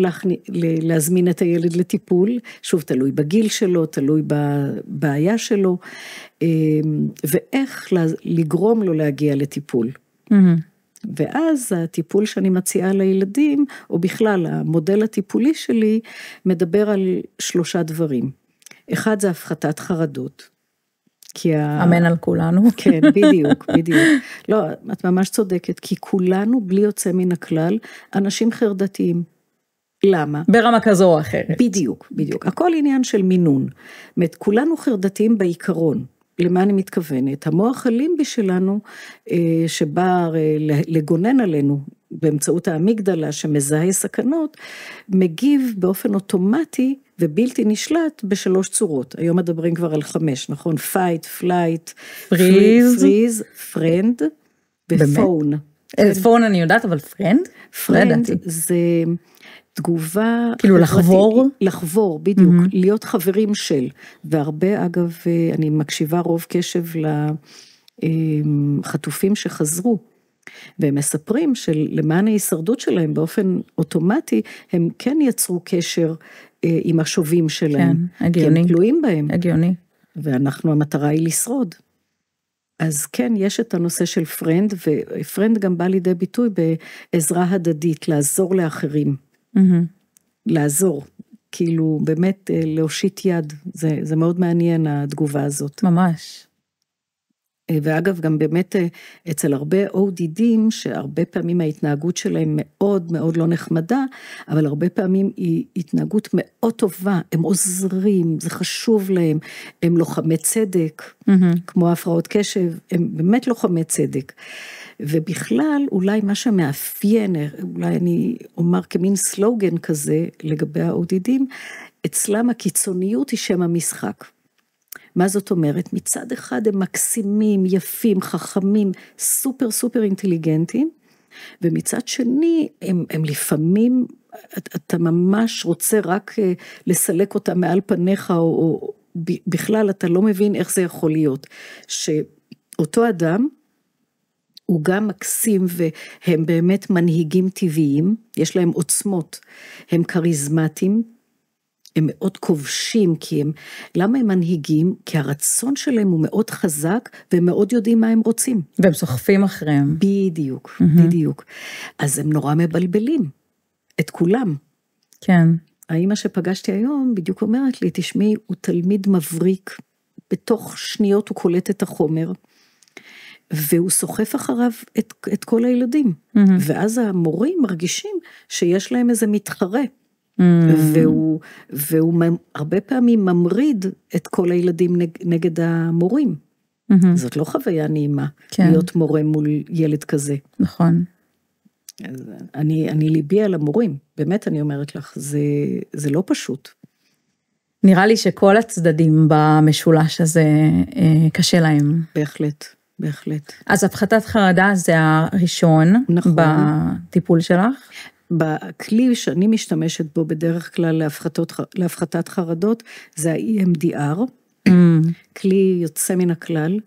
להזמין את הילד לטיפול, שוב, תלוי בגיל שלו, תלוי בבעיה שלו, ואיך לגרום לו להגיע לטיפול. ואז הטיפול שאני מציעה לילדים, או בכלל המודל הטיפולי שלי, מדבר על 3 דברים. אחד זה הפחתת חרדות. אמן על כולנו. כן, בדיוק. לא, את ממש צודקת, כי כולנו, בלי יוצא מן הכלל, אנשים חרדתיים. למה? ברמה כזו או אחרת. בדיוק. הכל עניין של מינון. כולנו חרדתיים בעיקרון. למה אני מתכוונת? המוח הלימבי שלנו, שבא לגונן עלינו, באמצעות האמיגדלה שמזהה סכנות, מגיב באופן אוטומטי ובלתי נשלט ב3 צורות. היום מדברים כבר על 5, נכון? fight, flight, freeze, friend ופון. פון אני יודעת, אבל friend? friend זה תגובה... כאילו לחבור? לחבור, בדיוק, להיות חברים של, והרבה אגב, אני מקשיבה רוב קשב לחטופים שחזרו, והם מספרים שלמען ההישרדות שלהם באופן אוטומטי, הם כן יצרו קשר עם השובים שלהם. כן, הגיוני. כי הם תלויים בהם. הגיוני. ואנחנו, המטרה היא לשרוד. אז כן, יש את הנושא של פרנד, ופרנד גם בא לידי ביטוי בעזרה הדדית, לעזור לאחרים. לעזור, כאילו באמת להושיט יד, זה מאוד מעניין התגובה הזאת. ממש. ואגב, גם באמת אצל הרבה ODDים, שהרבה פעמים ההתנהגות שלהם מאוד מאוד לא נחמדה, אבל הרבה פעמים היא התנהגות מאוד טובה, הם עוזרים, זה חשוב להם, הם לוחמי צדק, כמו הפרעות קשב, הם באמת לוחמי צדק. ובכלל, אולי מה שמאפיין, אולי אני אומר כמין סלוגן כזה, לגבי ה-ODDים, אצלם הקיצוניות היא שם המשחק. מה זאת אומרת? מצד אחד הם מקסימים, יפים, חכמים, סופר סופר אינטליגנטים, ומצד שני הם לפעמים, אתה ממש רוצה רק לסלק אותם מעל פניך, או בכלל אתה לא מבין איך זה יכול להיות, שאותו אדם, הוא גם מקסים והם באמת מנהיגים טבעיים, יש להם עוצמות, הם קריזמטיים, הם מאוד כובשים, למה הם מנהיגים? כי הרצון שלהם הוא מאוד חזק, והם מאוד יודעים מה הם רוצים. והם סוחפים אחריהם. בדיוק, בדיוק. אז הם נורא מבלבלים, את כולם. כן. האמא שפגשתי היום, בדיוק אומרת לי, תשמעי, הוא תלמיד מבריק, בתוך שניות הוא קולט את החומר, והוא סוחף אחריו את כל הילדים. ואז המורים מרגישים שיש להם איזה מתחרה, והוא הרבה פעמים ממריד את כל הילדים נגד המורים. זאת לא חוויה נעימה, להיות מורה מול ילד כזה. נכון. אני ליבי על המורים, באמת אני אומרת לך, זה לא פשוט. נראה לי שכל הצדדים במשולש הזה קשה להם. בהחלט, בהחלט. אז הפחתת חרדה זה הראשון בטיפול שלך? בכלי שאני משתמשת בו בדרך כלל להפחתת חרדות, זה ה-EMDR, כלי יוצא מן הכלל,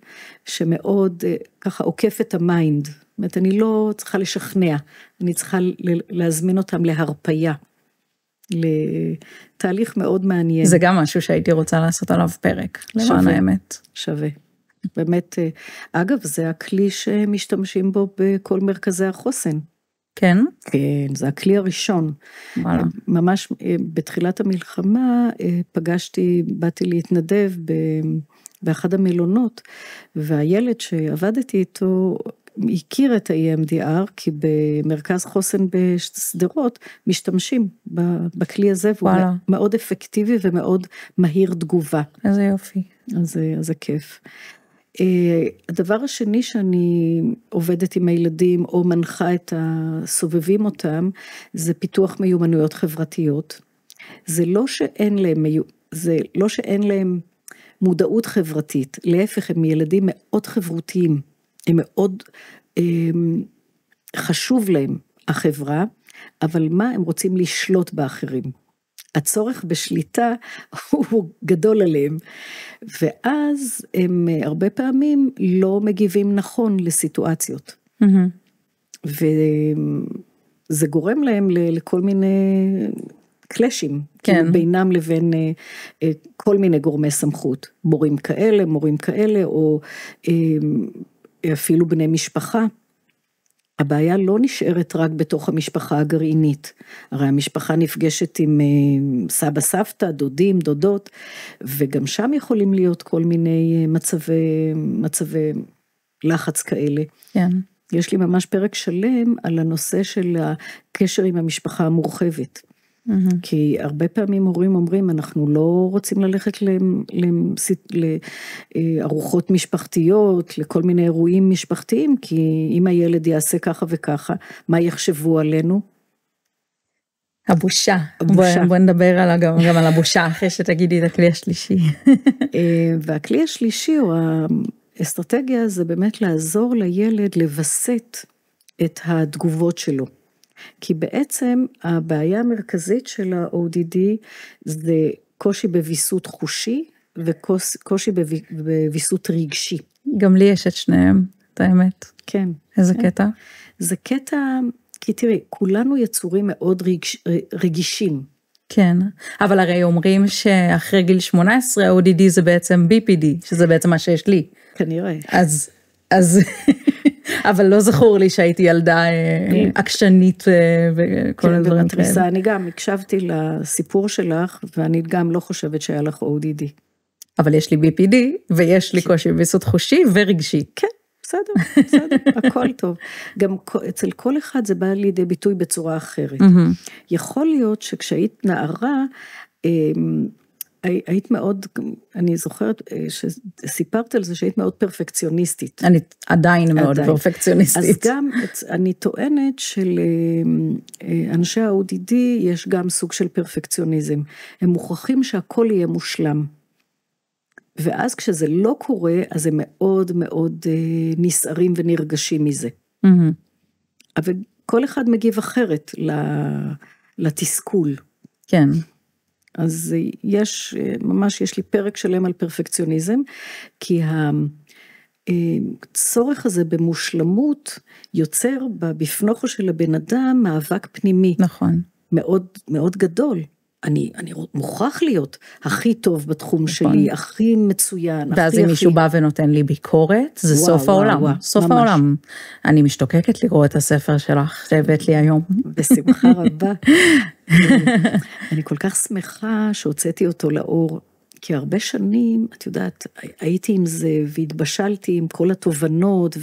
שמאוד ככה עוקף את המיינד, זאת אומרת, אני לא צריכה לשכנע, אני צריכה להזמין אותם להרפיה, לתהליך מאוד מעניין. זה גם משהו שהייתי רוצה לעשות עליו פרק, למען האמת. שווה. באמת, אגב, זה הכלי שמשתמשים בו בכל מרכזי החוסן. כן? כן, זה הכלי הראשון. וואלה. ממש בתחילת המלחמה באתי להתנדב באחד המלונות, והילד שעבדתי איתו הכיר את ה-EMDR, כי במרכז חוסן בשדרות משתמשים בכלי הזה, והוא מאוד אפקטיבי ומאוד מהיר תגובה. איזה יופי. אז זה כיף. הדבר השני שאני עובדת עם הילדים, או מנחה את הסובבים אותם, זה פיתוח מיומנויות חברתיות. זה לא שאין להם מודעות חברתית, להפך, הם ילדים מאוד חברותיים, הם מאוד חשוב להם החברה, אבל מה הם רוצים לשלוט באחרים? הצורך בשליטה הוא גדול עליהם, ואז הם הרבה פעמים לא מגיבים נכון לסיטואציות, וזה גורם להם לכל מיני קלאשים, כן. בינם לבין כל מיני גורמי סמכות, מורים כאלה, או אפילו בני משפחה. הבעיה לא נשארת רק בתוך המשפחה הגרעינית, הרי המשפחה נפגשת עם סבא סבתא, דודים, דודות, וגם שם יכולים להיות כל מיני מצבי לחץ כאלה. כן. יש לי ממש פרק שלם על הנושא של הקשר עם המשפחה המורחבת. כי הרבה פעמים הורים אומרים, אנחנו לא רוצים ללכת לארוחות משפחתיות, לכל מיני אירועים משפחתיים, כי אם הילד יעשה ככה וככה, מה יחשבו עלינו? הבושה. בוא נדבר גם על הבושה, אחרי שתגידי את הכלי השלישי. והכלי השלישי, או האסטרטגיה, זה באמת לעזור לילד לבסט את התגובות שלו. כי בעצם הבעיה המרכזית של ה-ODD זה קושי בוויסות חושי, וקושי בוויסות רגשי. גם לי יש את שניהם, את האמת. כן. איזה קטע? זה קטע, כי תראי, כולנו יצורים מאוד רגישים. כן, אבל הרי אומרים שאחרי גיל 18, ODD זה בעצם BPD, שזה בעצם מה שיש לי. כנראה. אז אבל לא זכור לי שהייתי ילדה עקשנית וכל הדברים כאלה. אני גם הקשבתי לסיפור שלך, ואני גם לא חושבת שהיה לך ODD. אבל יש לי BPD, ויש לי קושי בוויסות חושי ורגשי. כן, בסדר, הכל טוב. גם אצל כל אחד זה בא לידי ביטוי בצורה אחרת. יכול להיות שכשהיית נערה, היית מאוד, אני זוכרת שסיפרת על זה שהיית מאוד פרפקציוניסטית. אני עדיין מאוד פרפקציוניסטית. אז גם אני טוענת שלאנשי ה-ODD יש גם סוג של פרפקציוניזם. הם מוכרחים שהכל יהיה מושלם. ואז כשזה לא קורה, אז הם מאוד מאוד נסערים ונרגשים מזה. אבל כל אחד מגיב אחרת לתסכול. כן. אז ממש יש לי פרק שלם על פרפקציוניזם, כי הצורך הזה במושלמות יוצר בפנוכו של הבן אדם מאבק פנימי. נכון. מאוד מאוד גדול. אני מוכרח להיות הכי טוב בתחום שלי, הכי מצוין. ואז אם מישהו בא ונותן לי ביקורת, זה סוף העולם. סוף העולם. אני משתוקקת לקרוא את הספר שלך, שהבאת לי היום. בשמחה רבה. אני כל כך שמחה שהוצאתי אותו לאור, כי הרבה שנים, את יודעת, הייתי עם זה והתבשלתי עם כל התובנות,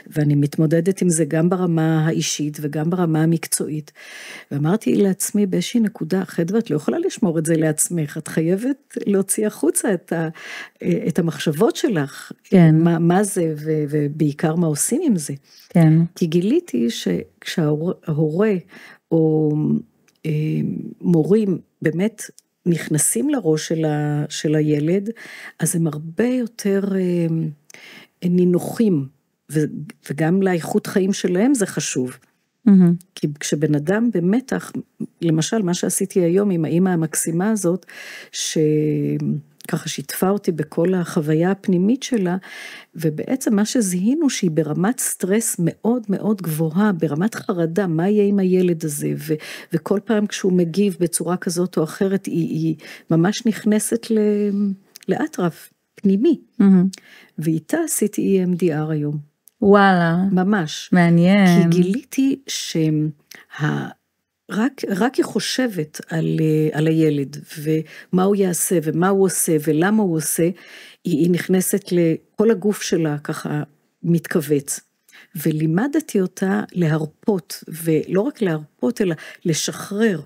ואני מתמודדת עם זה גם ברמה האישית וגם ברמה המקצועית. ואמרתי לעצמי באיזושהי נקודה, חדווה, את לא יכולה לשמור את זה לעצמך, את חייבת להוציא החוצה את המחשבות שלך, כן. מה זה ובעיקר מה עושים עם זה. כן. כי גיליתי שכשההורה או מורים באמת נכנסים לראש של הילד, אז הם הרבה יותר נינוחים, וגם לאיכות חיים שלהם זה חשוב. כי כשבן אדם במתח, למשל מה שעשיתי היום עם האמא המקסימה הזאת, שככה שיתפה אותי בכל החוויה הפנימית שלה, ובעצם מה שזיהינו שהיא ברמת סטרס מאוד מאוד גבוהה, ברמת חרדה, מה יהיה עם הילד הזה, וכל פעם כשהוא מגיב בצורה כזאת או אחרת, היא ממש נכנסת לאטרף פנימי, ואיתה עשיתי EMDR היום. וואלה. ממש. מעניין. כי גיליתי רק היא חושבת על הילד, ומה הוא יעשה, ומה הוא עושה, ולמה הוא עושה, היא נכנסת לכל הגוף שלה, ככה מתכווץ. ולימדתי אותה להרפות, ולא רק להרפות, אלא לשחרר.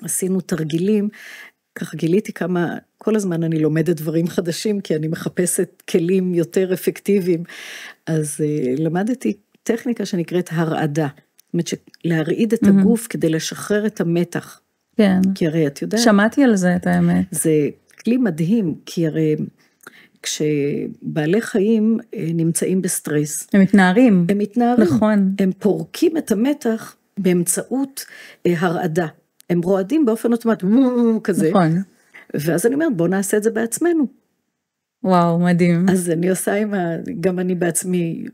עשינו תרגילים, ככה גיליתי כמה, כל הזמן אני לומדת דברים חדשים, כי אני מחפשת כלים יותר אפקטיביים, אז למדתי טכניקה שנקראת הרעדה, זאת אומרת להרעיד את הגוף כדי לשחרר את המתח. כן. כי הרי את יודעת. שמעתי על זה את האמת. זה כלי מדהים, כי הרי כשבעלי חיים נמצאים בסטרס. הם מתנערים. הם מתנערים. נכון. הם פורקים את המתח באמצעות הרעדה. הם רועדים באופן אוטומטי, כזה. נכון. ואז אני אומרת, בוא נעשה את זה בעצמנו. וואו, מדהים. אז אני עושה גם אני בעצמי,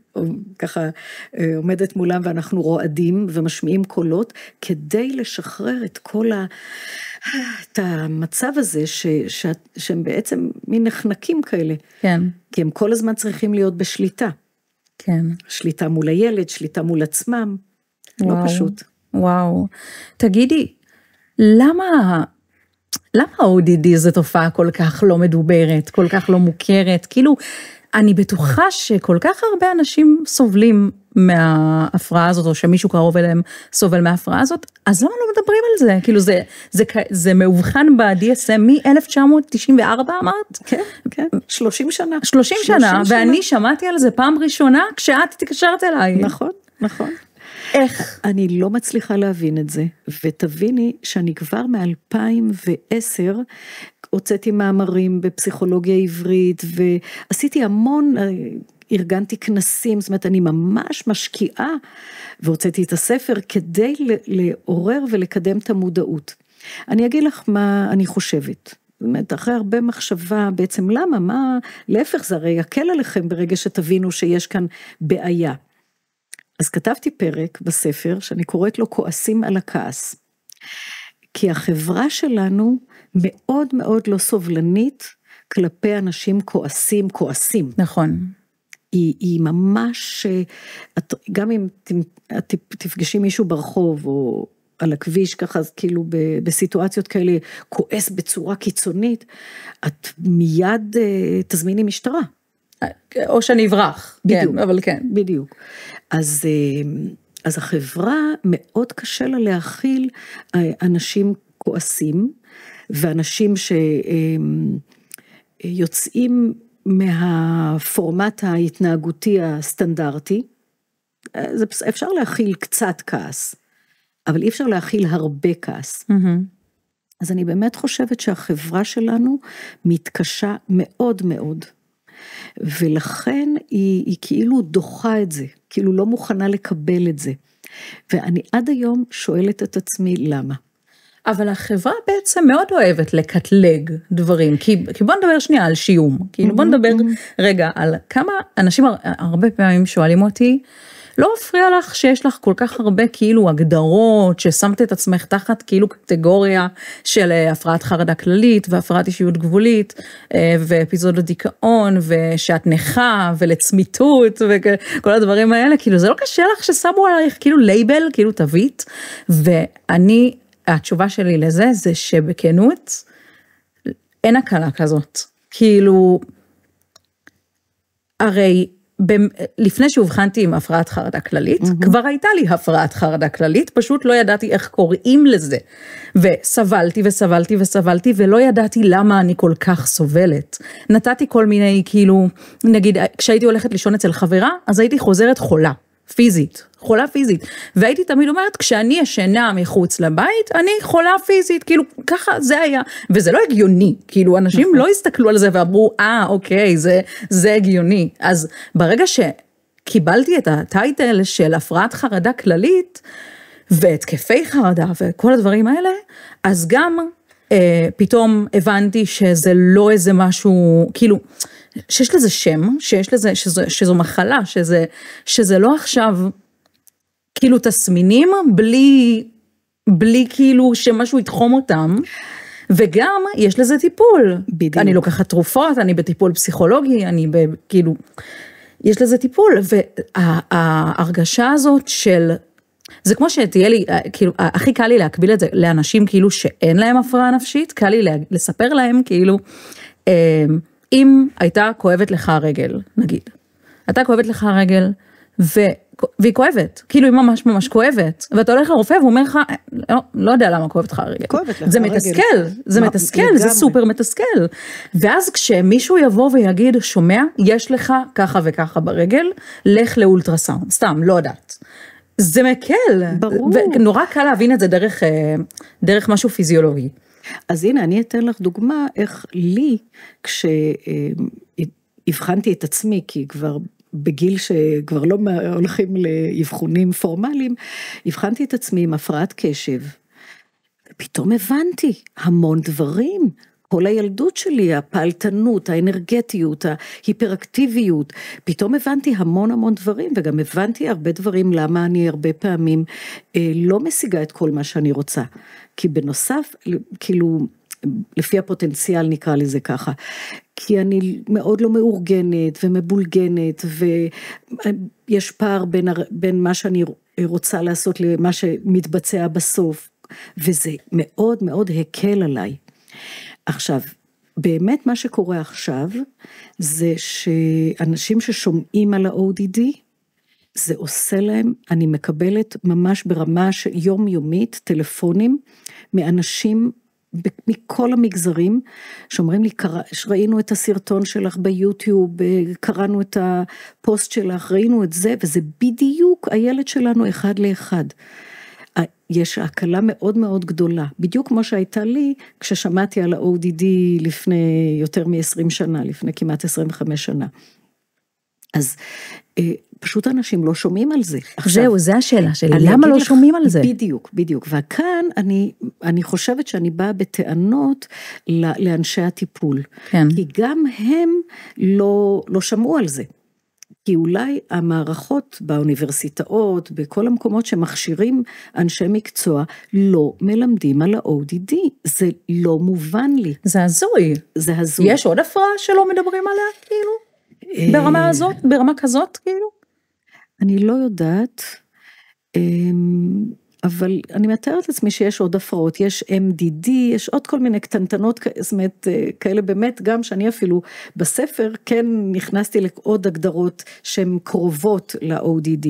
ככה עומדת מולם, ואנחנו רועדים ומשמיעים קולות, כדי לשחרר את כל את המצב הזה, שהם בעצם מין נחנקים כאלה. כן. כי הם כל הזמן צריכים להיות בשליטה. כן. שליטה מול הילד, שליטה מול עצמם. לא פשוט. וואו. תגידי, למה ODD זו תופעה כל כך לא מדוברת, כל כך לא מוכרת? כאילו, אני בטוחה שכל כך הרבה אנשים סובלים מההפרעה הזאת, או שמישהו קרוב אליהם סובל מההפרעה הזאת, אז למה לא מדברים על זה? כאילו, זה מאובחן ב-DSM מ-1994 אמרת? כן, כן, 30 שנה. 30 שנה, ואני שמעתי על זה פעם ראשונה, כשאת התקשרת אליי. נכון, נכון. איך? אני לא מצליחה להבין את זה, ותביני שאני כבר מ-2010 הוצאתי מאמרים בפסיכולוגיה עברית, ועשיתי המון, ארגנתי כנסים, זאת אומרת, אני ממש משקיעה, והוצאתי את הספר כדי לעורר ולקדם את המודעות. אני אגיד לך מה אני חושבת. זאת אומרת, אחרי הרבה מחשבה, בעצם למה? להפך, זה הרי יקל עליכם ברגע שתבינו שיש כאן בעיה. אז כתבתי פרק בספר, שאני קוראת לו כועסים על הכעס. כי החברה שלנו מאוד מאוד לא סובלנית, כלפי אנשים כועסים. נכון. היא ממש, גם אם תפגשי מישהו ברחוב, או על הכביש ככה, כאילו בסיטואציות כאלה, כועס בצורה קיצונית, את מיד תזמיני משטרה. או שאני אברח. בדיוק. כן, אבל כן. בדיוק. אז החברה מאוד קשה לה להכיל אנשים כועסים, ואנשים שיוצאים מהפורמט ההתנהגותי הסטנדרטי, אפשר להכיל קצת כעס, אבל אי אפשר להכיל הרבה כעס. אז אני באמת חושבת שהחברה שלנו מתקשה מאוד מאוד, ולכן היא כאילו דוחה את זה, כאילו לא מוכנה לקבל את זה. ואני עד היום שואלת את עצמי למה. אבל החברה בעצם מאוד אוהבת לקטלג דברים, כי בוא נדבר שנייה על שיום, כאילו בוא נדבר רגע על כמה אנשים הרבה פעמים שואלים אותי, לא מפריע לך שיש לך כל כך הרבה כאילו הגדרות, ששמת את עצמך תחת כאילו קטגוריה של הפרעת חרדה כללית, והפרעת אישיות גבולית, ואפיזודות דיכאון, ושאת נכה, ולצמיתות, וכל הדברים האלה, כאילו זה לא קשה לך ששמו עלייך כאילו לייבל, כאילו תווית, ואני, התשובה שלי לזה, זה שבכנות, אין הקלה כזאת, כאילו, הרי, לפני שהובחנתי עם הפרעת חרדה כללית, כבר הייתה לי הפרעת חרדה כללית, פשוט לא ידעתי איך קוראים לזה, וסבלתי וסבלתי וסבלתי, ולא ידעתי למה אני כל כך סובלת. נתתי כל מיני, כאילו, נגיד, כשהייתי הולכת לישון אצל חברה, אז הייתי חוזרת חולה, חולה פיזית, והייתי תמיד אומרת, כשאני ישנה מחוץ לבית, אני חולה פיזית, כאילו, ככה זה היה, וזה לא הגיוני, כאילו, אנשים לא הסתכלו על זה ואמרו, אוקיי, זה הגיוני, אז ברגע שקיבלתי את הטייטל של הפרעת חרדה כללית, והתקפי חרדה וכל הדברים האלה, אז גם פתאום הבנתי שזה לא איזה משהו, כאילו, שיש לזה שם, שזו מחלה, שזה לא עכשיו, כאילו תסמינים, בלי כאילו שמשהו יתחום אותם, וגם יש לזה טיפול. בדיוק. אני לוקחת תרופות, אני בטיפול פסיכולוגי, כאילו, יש לזה טיפול, וההרגשה הזאת של, זה כמו שתהיה לי, כאילו, הכי קל לי להקביל את זה לאנשים כאילו שאין להם הפרעה נפשית, קל לי לספר להם כאילו, אם הייתה כואבת לך הרגל, נגיד, הייתה כואבת לך הרגל, והיא כואבת, כאילו היא ממש ממש כואבת, ואתה הולך לרופא והוא אומר לך, לא יודע למה כואבת לך הרגל. זה מתסכל, זה סופר מתסכל. ואז כשמישהו יבוא ויגיד, שומע, יש לך ככה וככה ברגל, לך לאולטרסאונד, סתם, לא יודעת. זה מקל, ונורא קל להבין את זה דרך משהו פיזיולוגי. אז הנה, אני אתן לך דוגמה, איך לי, כשהבחנתי את עצמי, כי כבר בגיל שכבר לא הולכים לאבחונים פורמליים, הבחנתי את עצמי עם הפרעת קשב, ופתאום הבנתי המון דברים, כל הילדות שלי, הפעלתנות, האנרגטיות, ההיפראקטיביות, פתאום הבנתי המון דברים, וגם הבנתי הרבה דברים, למה אני הרבה פעמים לא משיגה את כל מה שאני רוצה, כי בנוסף, כאילו, לפי הפוטנציאל נקרא לזה ככה, כי אני מאוד לא מאורגנת ומבולגנת, ויש פער בין מה שאני רוצה לעשות למה שמתבצע בסוף, וזה מאוד מאוד הקל עליי. עכשיו, באמת מה שקורה עכשיו, זה שאנשים ששומעים על ה-ODD, זה עושה להם, אני מקבלת ממש ברמה יומיומית, טלפונים, מאנשים מכל המגזרים, שאומרים לי, ראינו את הסרטון שלך ביוטיוב, קראנו את הפוסט שלך, ראינו את זה, וזה בדיוק הילד שלנו אחד לאחד. יש הקלה מאוד מאוד גדולה, בדיוק כמו שהייתה לי, כששמעתי על ה-ODD לפני יותר מ-20 שנה, לפני כמעט 25 שנה. אז פשוט אנשים לא שומעים על זה. זהו, זה השאלה שלי, למה לא שומעים על זה? בדיוק, וכאן אני חושבת שאני באה בטענות לאנשי הטיפול, כן. כי גם הם לא שמעו על זה. כי אולי המערכות באוניברסיטאות, בכל המקומות שמכשירים אנשי מקצוע, לא מלמדים על ה-ODD. זה לא מובן לי. זה הזוי. זה הזוי. יש עוד הפרעה שלא מדברים עליה, כאילו? ברמה הזאת, ברמה כזאת, כאילו? אני לא יודעת, אבל אני מתארת לעצמי שיש עוד הפרעות, יש MDD, יש עוד כל מיני קטנטנות, זאת אומרת, כאלה באמת, גם שאני אפילו בספר, כן נכנסתי לעוד הגדרות שהן קרובות ל-ODD,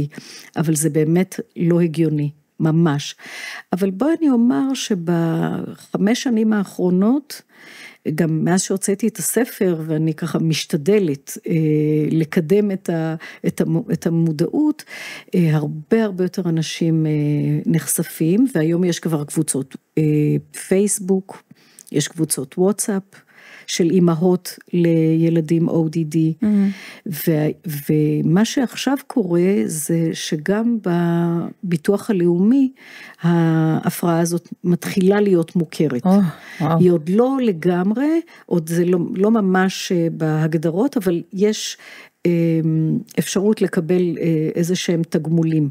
אבל זה באמת לא הגיוני, ממש. אבל בואי אני אומר שב5 שנים האחרונות, גם מאז שהוצאתי את הספר, ואני ככה משתדלת לקדם את המודעות, הרבה יותר אנשים נחשפים, והיום יש כבר קבוצות פייסבוק, יש קבוצות וואטסאפ, של אימהות לילדים ODD, ומה שעכשיו קורה זה שגם בביטוח הלאומי, ההפרעה הזאת מתחילה להיות מוכרת. היא עוד לא לגמרי, עוד זה לא ממש בהגדרות, אבל יש אפשרות לקבל איזה שהם תגמולים.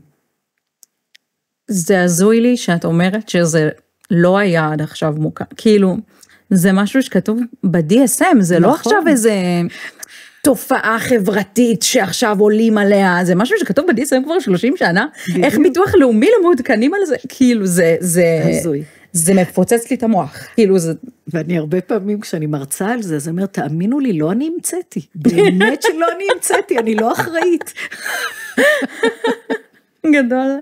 זה הזוי לי שאת אומרת שזה לא היה עד עכשיו מוכר, כאילו, זה משהו שכתוב ב-DSM, זה לא עכשיו איזה תופעה חברתית שעכשיו עולים עליה, זה משהו שכתוב ב-DSM כבר 30 שנה, איך ביטוח לאומי לא מעודכנים על זה, כאילו זה מפוצץ לי את המוח, כאילו זה... ואני הרבה פעמים כשאני מרצה על זה, אז אני אומר, תאמינו לי, לא אני המצאתי, באמת שלא אני המצאתי, אני לא אחראית. גדול.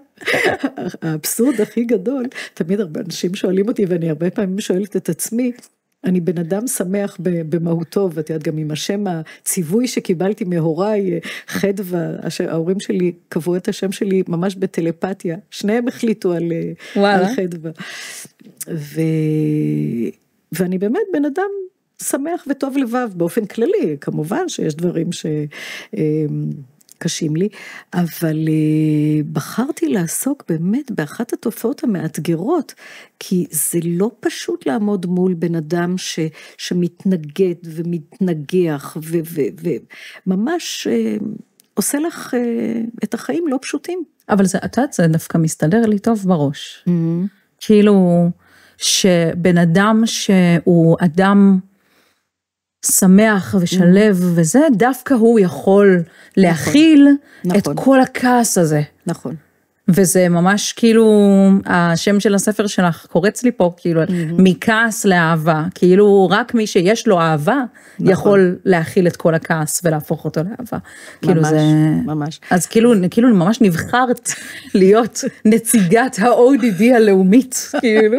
האבסורד הכי גדול, תמיד הרבה אנשים שואלים אותי, ואני הרבה פעמים שואלת את עצמי, אני בן אדם שמח במהותו, ואת יודעת גם עם השם הציווי שקיבלתי מהוריי, חדווה, ההורים שלי קבעו את השם שלי ממש בטלפתיה, שניהם החליטו על חדווה. ואני באמת בן אדם שמח וטוב לבב, באופן כללי, כמובן שיש דברים קשים לי, אבל בחרתי לעסוק באמת באחת התופעות המאתגרות, כי זה לא פשוט לעמוד מול בן אדם שמתנגד ומתנגח, וממש עושה לך את החיים לא פשוטים. אבל זה דווקא מסתדר לי טוב בראש. כאילו, שבן אדם שהוא אדם שמח ושלב וזה, דווקא הוא יכול להכיל את כל הכעס הזה. נכון. וזה ממש כאילו, השם של הספר שלך קורץ לי פה, כאילו, מכעס לאהבה, כאילו רק מי שיש לו אהבה, יכול להכיל את כל הכעס ולהפוך אותו לאהבה. ממש, ממש. אז כאילו ממש נבחרת להיות נציגת ה-ODD הלאומית, כאילו.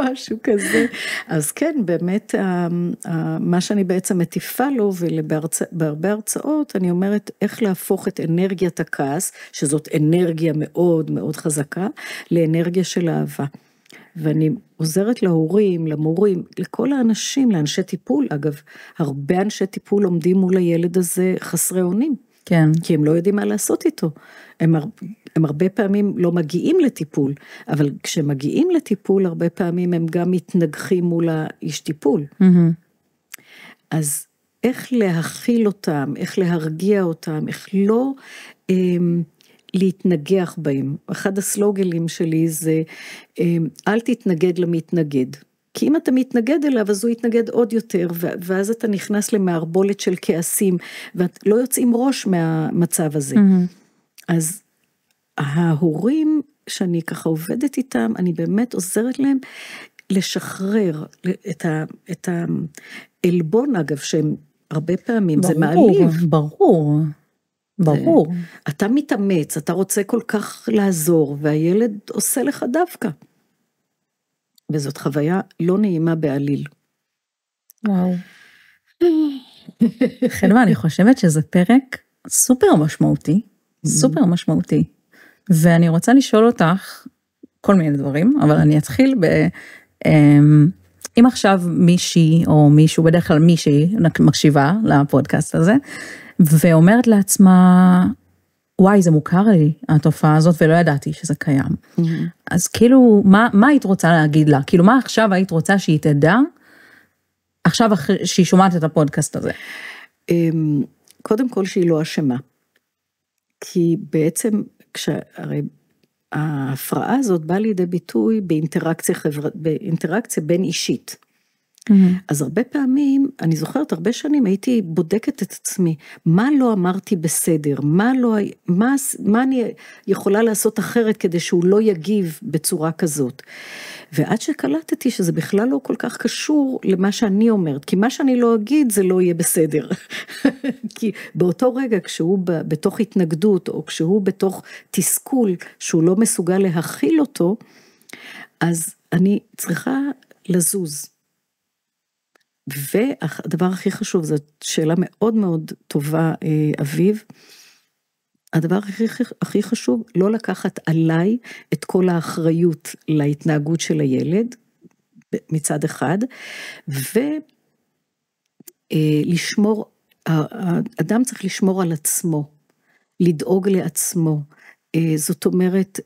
משהו כזה. אז כן, באמת, מה שאני בעצם מטיפה לו, ובהרבה הרצאות, אני אומרת, איך להפוך את אנרגיית הכעס, שזאת אנרגיה מאוד מאוד חזקה, לאנרגיה של אהבה. ואני עוזרת להורים, למורים, לכל האנשים, לאנשי טיפול, אגב, הרבה אנשי טיפול עומדים מול הילד הזה חסרי אונים. כן. כי הם לא יודעים מה לעשות איתו. הם הרבה פעמים לא מגיעים לטיפול, אבל כשמגיעים לטיפול, הרבה פעמים הם גם מתנגחים מול האיש טיפול. אז איך להכיל אותם, איך להרגיע אותם, איך לא להתנגח בהם. אחד הסלוגלים שלי זה, אל תתנגד למתנגד. כי אם אתה מתנגד אליו, אז הוא יתנגד עוד יותר, ואז אתה נכנס למערבולת של כעסים, ולא יוצאים ראש מהמצב הזה. אז ההורים שאני ככה עובדת איתם, אני באמת עוזרת להם לשחרר את העלבון, אגב, שהם הרבה פעמים, זה מעליב. ברור. אתה מתאמץ, אתה רוצה כל כך לעזור, והילד עושה לך דווקא. וזאת חוויה לא נעימה בעליל. וואו. חדווה, אני חושבת שזה פרק סופר משמעותי, סופר משמעותי. ואני רוצה לשאול אותך כל מיני דברים, אבל אני אתחיל אם עכשיו מישהי או מישהו, בדרך כלל מישהי מקשיבה לפודקאסט הזה, ואומרת לעצמה, וואי, זה מוכר לי, התופעה הזאת, ולא ידעתי שזה קיים. אז כאילו, מה היית רוצה להגיד לה? כאילו, מה עכשיו היית רוצה שהיא תדע, עכשיו שהיא שומעת את הפודקאסט הזה? קודם כל שהיא לא אשמה. כי בעצם, הרי ההפרעה הזאת באה לידי ביטוי באינטראקציה בין אישית. אז הרבה פעמים, אני זוכרת הרבה שנים, הייתי בודקת את עצמי, מה לא אמרתי בסדר, מה אני יכולה לעשות אחרת כדי שהוא לא יגיב בצורה כזאת. ועד שקלטתי שזה בכלל לא כל כך קשור למה שאני אומרת, כי מה שאני לא אגיד זה לא יהיה בסדר. כי באותו רגע כשהוא בתוך התנגדות, או כשהוא בתוך תסכול, שהוא לא מסוגל להכיל אותו, אז אני צריכה לזוז. והדבר הכי חשוב, זו שאלה מאוד מאוד טובה, אביב, הדבר הכי חשוב, לא לקחת עליי את כל האחריות להתנהגות של הילד, מצד אחד, ולשמור, האדם צריך לשמור על עצמו, לדאוג לעצמו, זאת אומרת,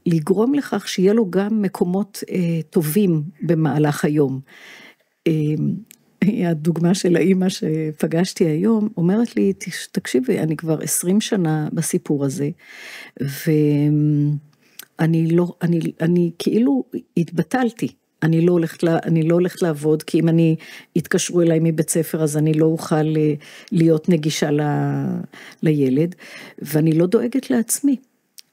לגרום לכך שיהיה לו גם מקומות טובים במהלך היום. הדוגמה של האמא שפגשתי היום, אומרת לי, תקשיבי, אני כבר 20 שנה בסיפור הזה, אני כאילו התבטלתי, אני לא הולכת לעבוד, כי אם אני יתקשרו אליי מבית ספר, אז אני לא אוכל להיות נגישה לילד, ואני לא דואגת לעצמי.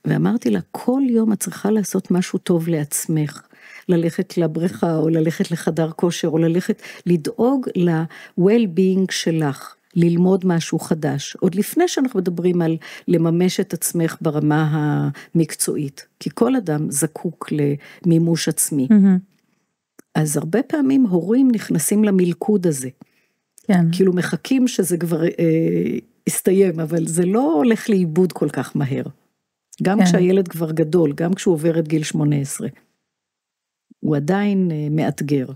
ואמרתי לה, כל יום את צריכה לעשות משהו טוב לעצמך, ללכת לבריכה, או ללכת לחדר כושר, או לדאוג ל-well-being שלך, ללמוד משהו חדש, עוד לפני שאנחנו מדברים על לממש את עצמך ברמה המקצועית, כי כל אדם זקוק למימוש עצמי. אז הרבה פעמים הורים נכנסים למלכוד הזה, כן. כאילו מחכים שזה כבר יסתיים, אבל זה לא הולך לאיבוד כל כך מהר. גם כשהילד כבר גדול, גם כשהוא עובר את גיל 18. הוא עדיין מאתגר.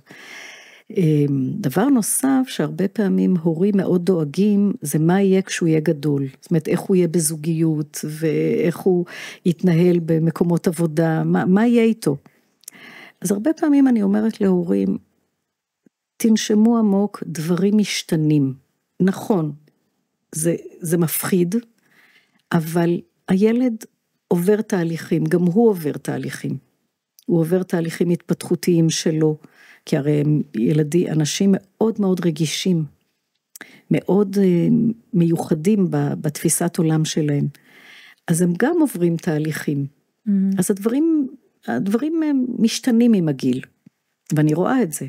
דבר נוסף שהרבה פעמים הורים מאוד דואגים, זה מה יהיה כשהוא יהיה גדול. זאת אומרת, איך הוא יהיה בזוגיות, ואיך הוא יתנהל במקומות עבודה, מה יהיה איתו. אז הרבה פעמים אני אומרת להורים, תנשמו עמוק, דברים משתנים. נכון, זה מפחיד, אבל הילד עובר תהליכים, גם הוא עובר תהליכים. הוא עובר תהליכים התפתחותיים שלו, כי הרי הם אנשים מאוד מאוד רגישים, מאוד מיוחדים בתפיסת עולם שלהם. אז הם גם עוברים תהליכים. אז הדברים משתנים עם הגיל, ואני רואה את זה.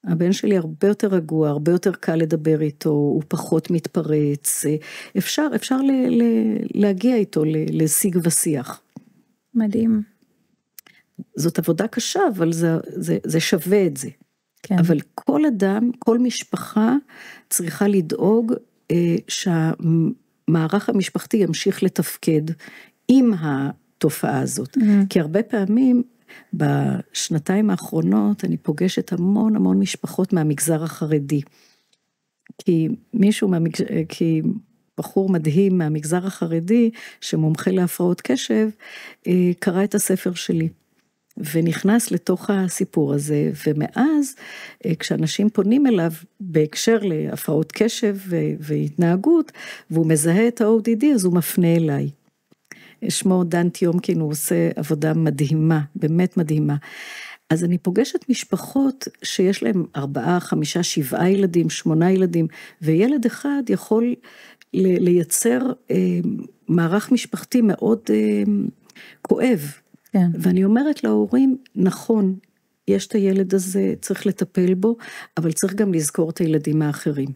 הבן שלי הרבה יותר רגוע, הרבה יותר קל לדבר איתו, הוא פחות מתפרץ, אפשר להגיע איתו לשיג ושיח. מדהים. זאת עבודה קשה, אבל זה שווה את זה. כן. אבל כל אדם, כל משפחה צריכה לדאוג שהמערך המשפחתי ימשיך לתפקד עם התופעה הזאת. כי הרבה פעמים בשנתיים האחרונות אני פוגשת המון משפחות מהמגזר החרדי. כי בחור מדהים מהמגזר החרדי, שמומחה להפרעות קשב, קרא את הספר שלי. ונכנס לתוך הסיפור הזה, ומאז, כשאנשים פונים אליו, בהקשר להפרעות קשב והתנהגות, והוא מזהה את ה-ODD, אז הוא מפנה אליי. שמו דן טיומקין, הוא עושה עבודה מדהימה, באמת מדהימה. אז אני פוגשת משפחות שיש להם 4, 5, 7 ילדים, 8 ילדים, וילד אחד יכול לייצר מערך משפחתי מאוד כואב. כן. ואני אומרת להורים, נכון, יש את הילד הזה, צריך לטפל בו, אבל צריך גם לזכור את הילדים האחרים.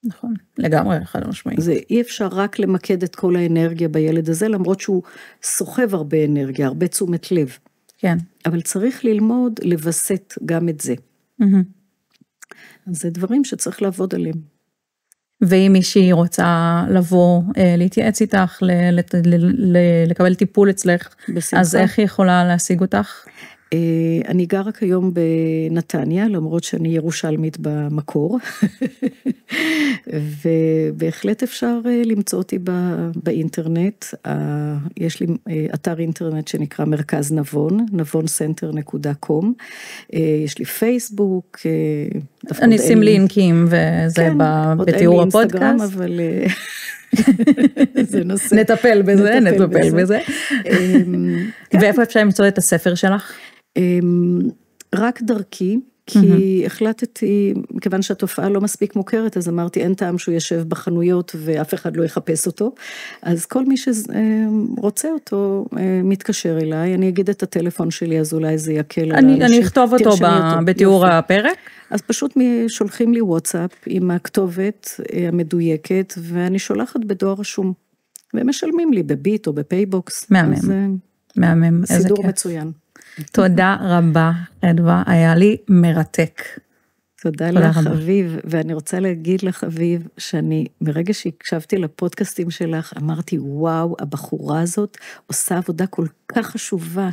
נכון, לגמרי, חד משמעית. זה אי אפשר רק למקד את כל האנרגיה בילד הזה, למרות שהוא סוחב הרבה אנרגיה, הרבה תשומת לב. כן. אבל צריך ללמוד, לבסט גם את זה. אז זה דברים שצריך לעבוד עליהם. ואם מישהי רוצה לבוא, להתייעץ איתך, לקבל טיפול אצלך, בשמחה. אז איך היא יכולה להשיג אותך? אני גרה כיום בנתניה, למרות שאני ירושלמית במקור, ובהחלט אפשר למצוא אותי באינטרנט. יש לי אתר אינטרנט שנקרא מרכז נבון, navoncenter.com, יש לי פייסבוק, אני אשים לינקים וזה בתיאור הפודקאסט. אבל זה נושא. נטפל בזה. ואיפה אפשר למצוא את הספר שלך? רק דרכי, כי החלטתי, מכיוון שהתופעה לא מספיק מוכרת, אז אמרתי, אין טעם שהוא ישב בחנויות ואף אחד לא יחפש אותו, אז כל מי שרוצה אותו מתקשר אליי, אני אגיד את הטלפון שלי, אז אולי זה יקל. אני אכתוב אותו בתיאור הפרק. אז פשוט שולחים לי וואטסאפ עם הכתובת המדויקת, ואני שולחת בדואר רשום, והם משלמים לי בביט או בפייבוקס. מהמם. סידור מצוין. תודה רבה, חדווה, היה לי מרתק. תודה לך, אביב, ואני רוצה להגיד לך, אביב, שאני מרגע שהקשבתי לפודקאסטים שלך, אמרתי, וואו, הבחורה הזאת עושה עבודה כל כך חשובה,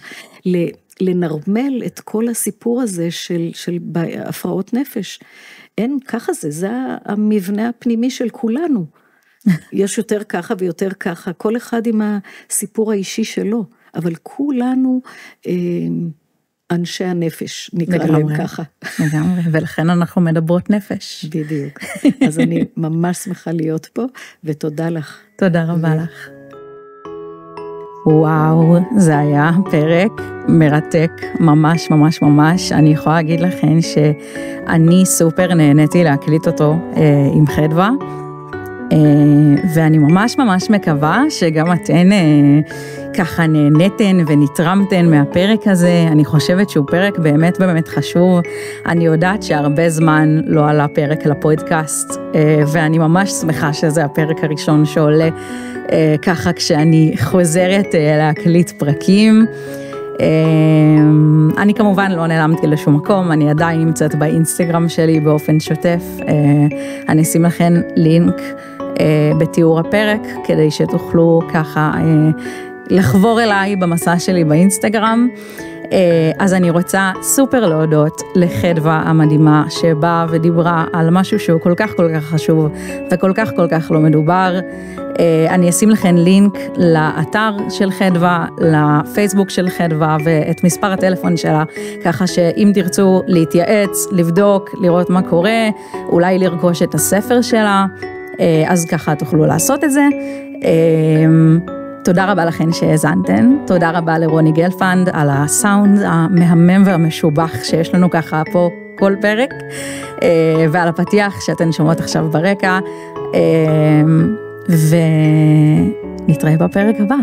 לנרמל את כל הסיפור הזה של הפרעות נפש. אין, ככה זה המבנה הפנימי של כולנו. יש יותר ככה ויותר ככה, כל אחד עם הסיפור האישי שלו, אבל כולנו אנשי הנפש, נקרא להם ככה. לגמרי, ולכן אנחנו מדברות נפש. בדיוק. אז אני ממש שמחה להיות פה, ותודה לך. תודה רבה לך. וואו, זה היה פרק מרתק, ממש ממש ממש. אני יכולה להגיד לכם שאני סופר נהניתי להקליט אותו עם חדווה, ואני ממש ממש מקווה שגם אתן ככה נהנתן ונתרמתן מהפרק הזה. אני חושבת שהוא פרק באמת באמת חשוב. אני יודעת שהרבה זמן לא עלה פרק לפודקאסט, ואני ממש שמחה שזה הפרק הראשון שעולה ככה כשאני חוזרת להקליט פרקים. אני כמובן לא נעלמתי לשום מקום, אני עדיין נמצאת באינסטגרם שלי באופן שוטף. אני אשים לכם לינק בתיאור הפרק, כדי שתוכלו ככה לחבור אליי במסע שלי באינסטגרם. אז אני רוצה סופר להודות לחדווה המדהימה, שבאה ודיברה על משהו שהוא כל כך כל כך חשוב, וכל כך כל כך לא מדובר. אני אשים לכם לינק לאתר של חדווה, לפייסבוק של חדווה, ואת מספר הטלפון שלה, ככה שאם תרצו להתייעץ, לבדוק, לראות מה קורה, אולי לרכוש את הספר שלה, אז ככה תוכלו לעשות את זה. תודה רבה לכן שהאזנתן, תודה רבה לרוני גלפנד על הסאונד המהמם והמשובח שיש לנו ככה פה כל פרק, ועל הפתיח שאתן שומעות עכשיו ברקע, ונתראה בפרק הבא.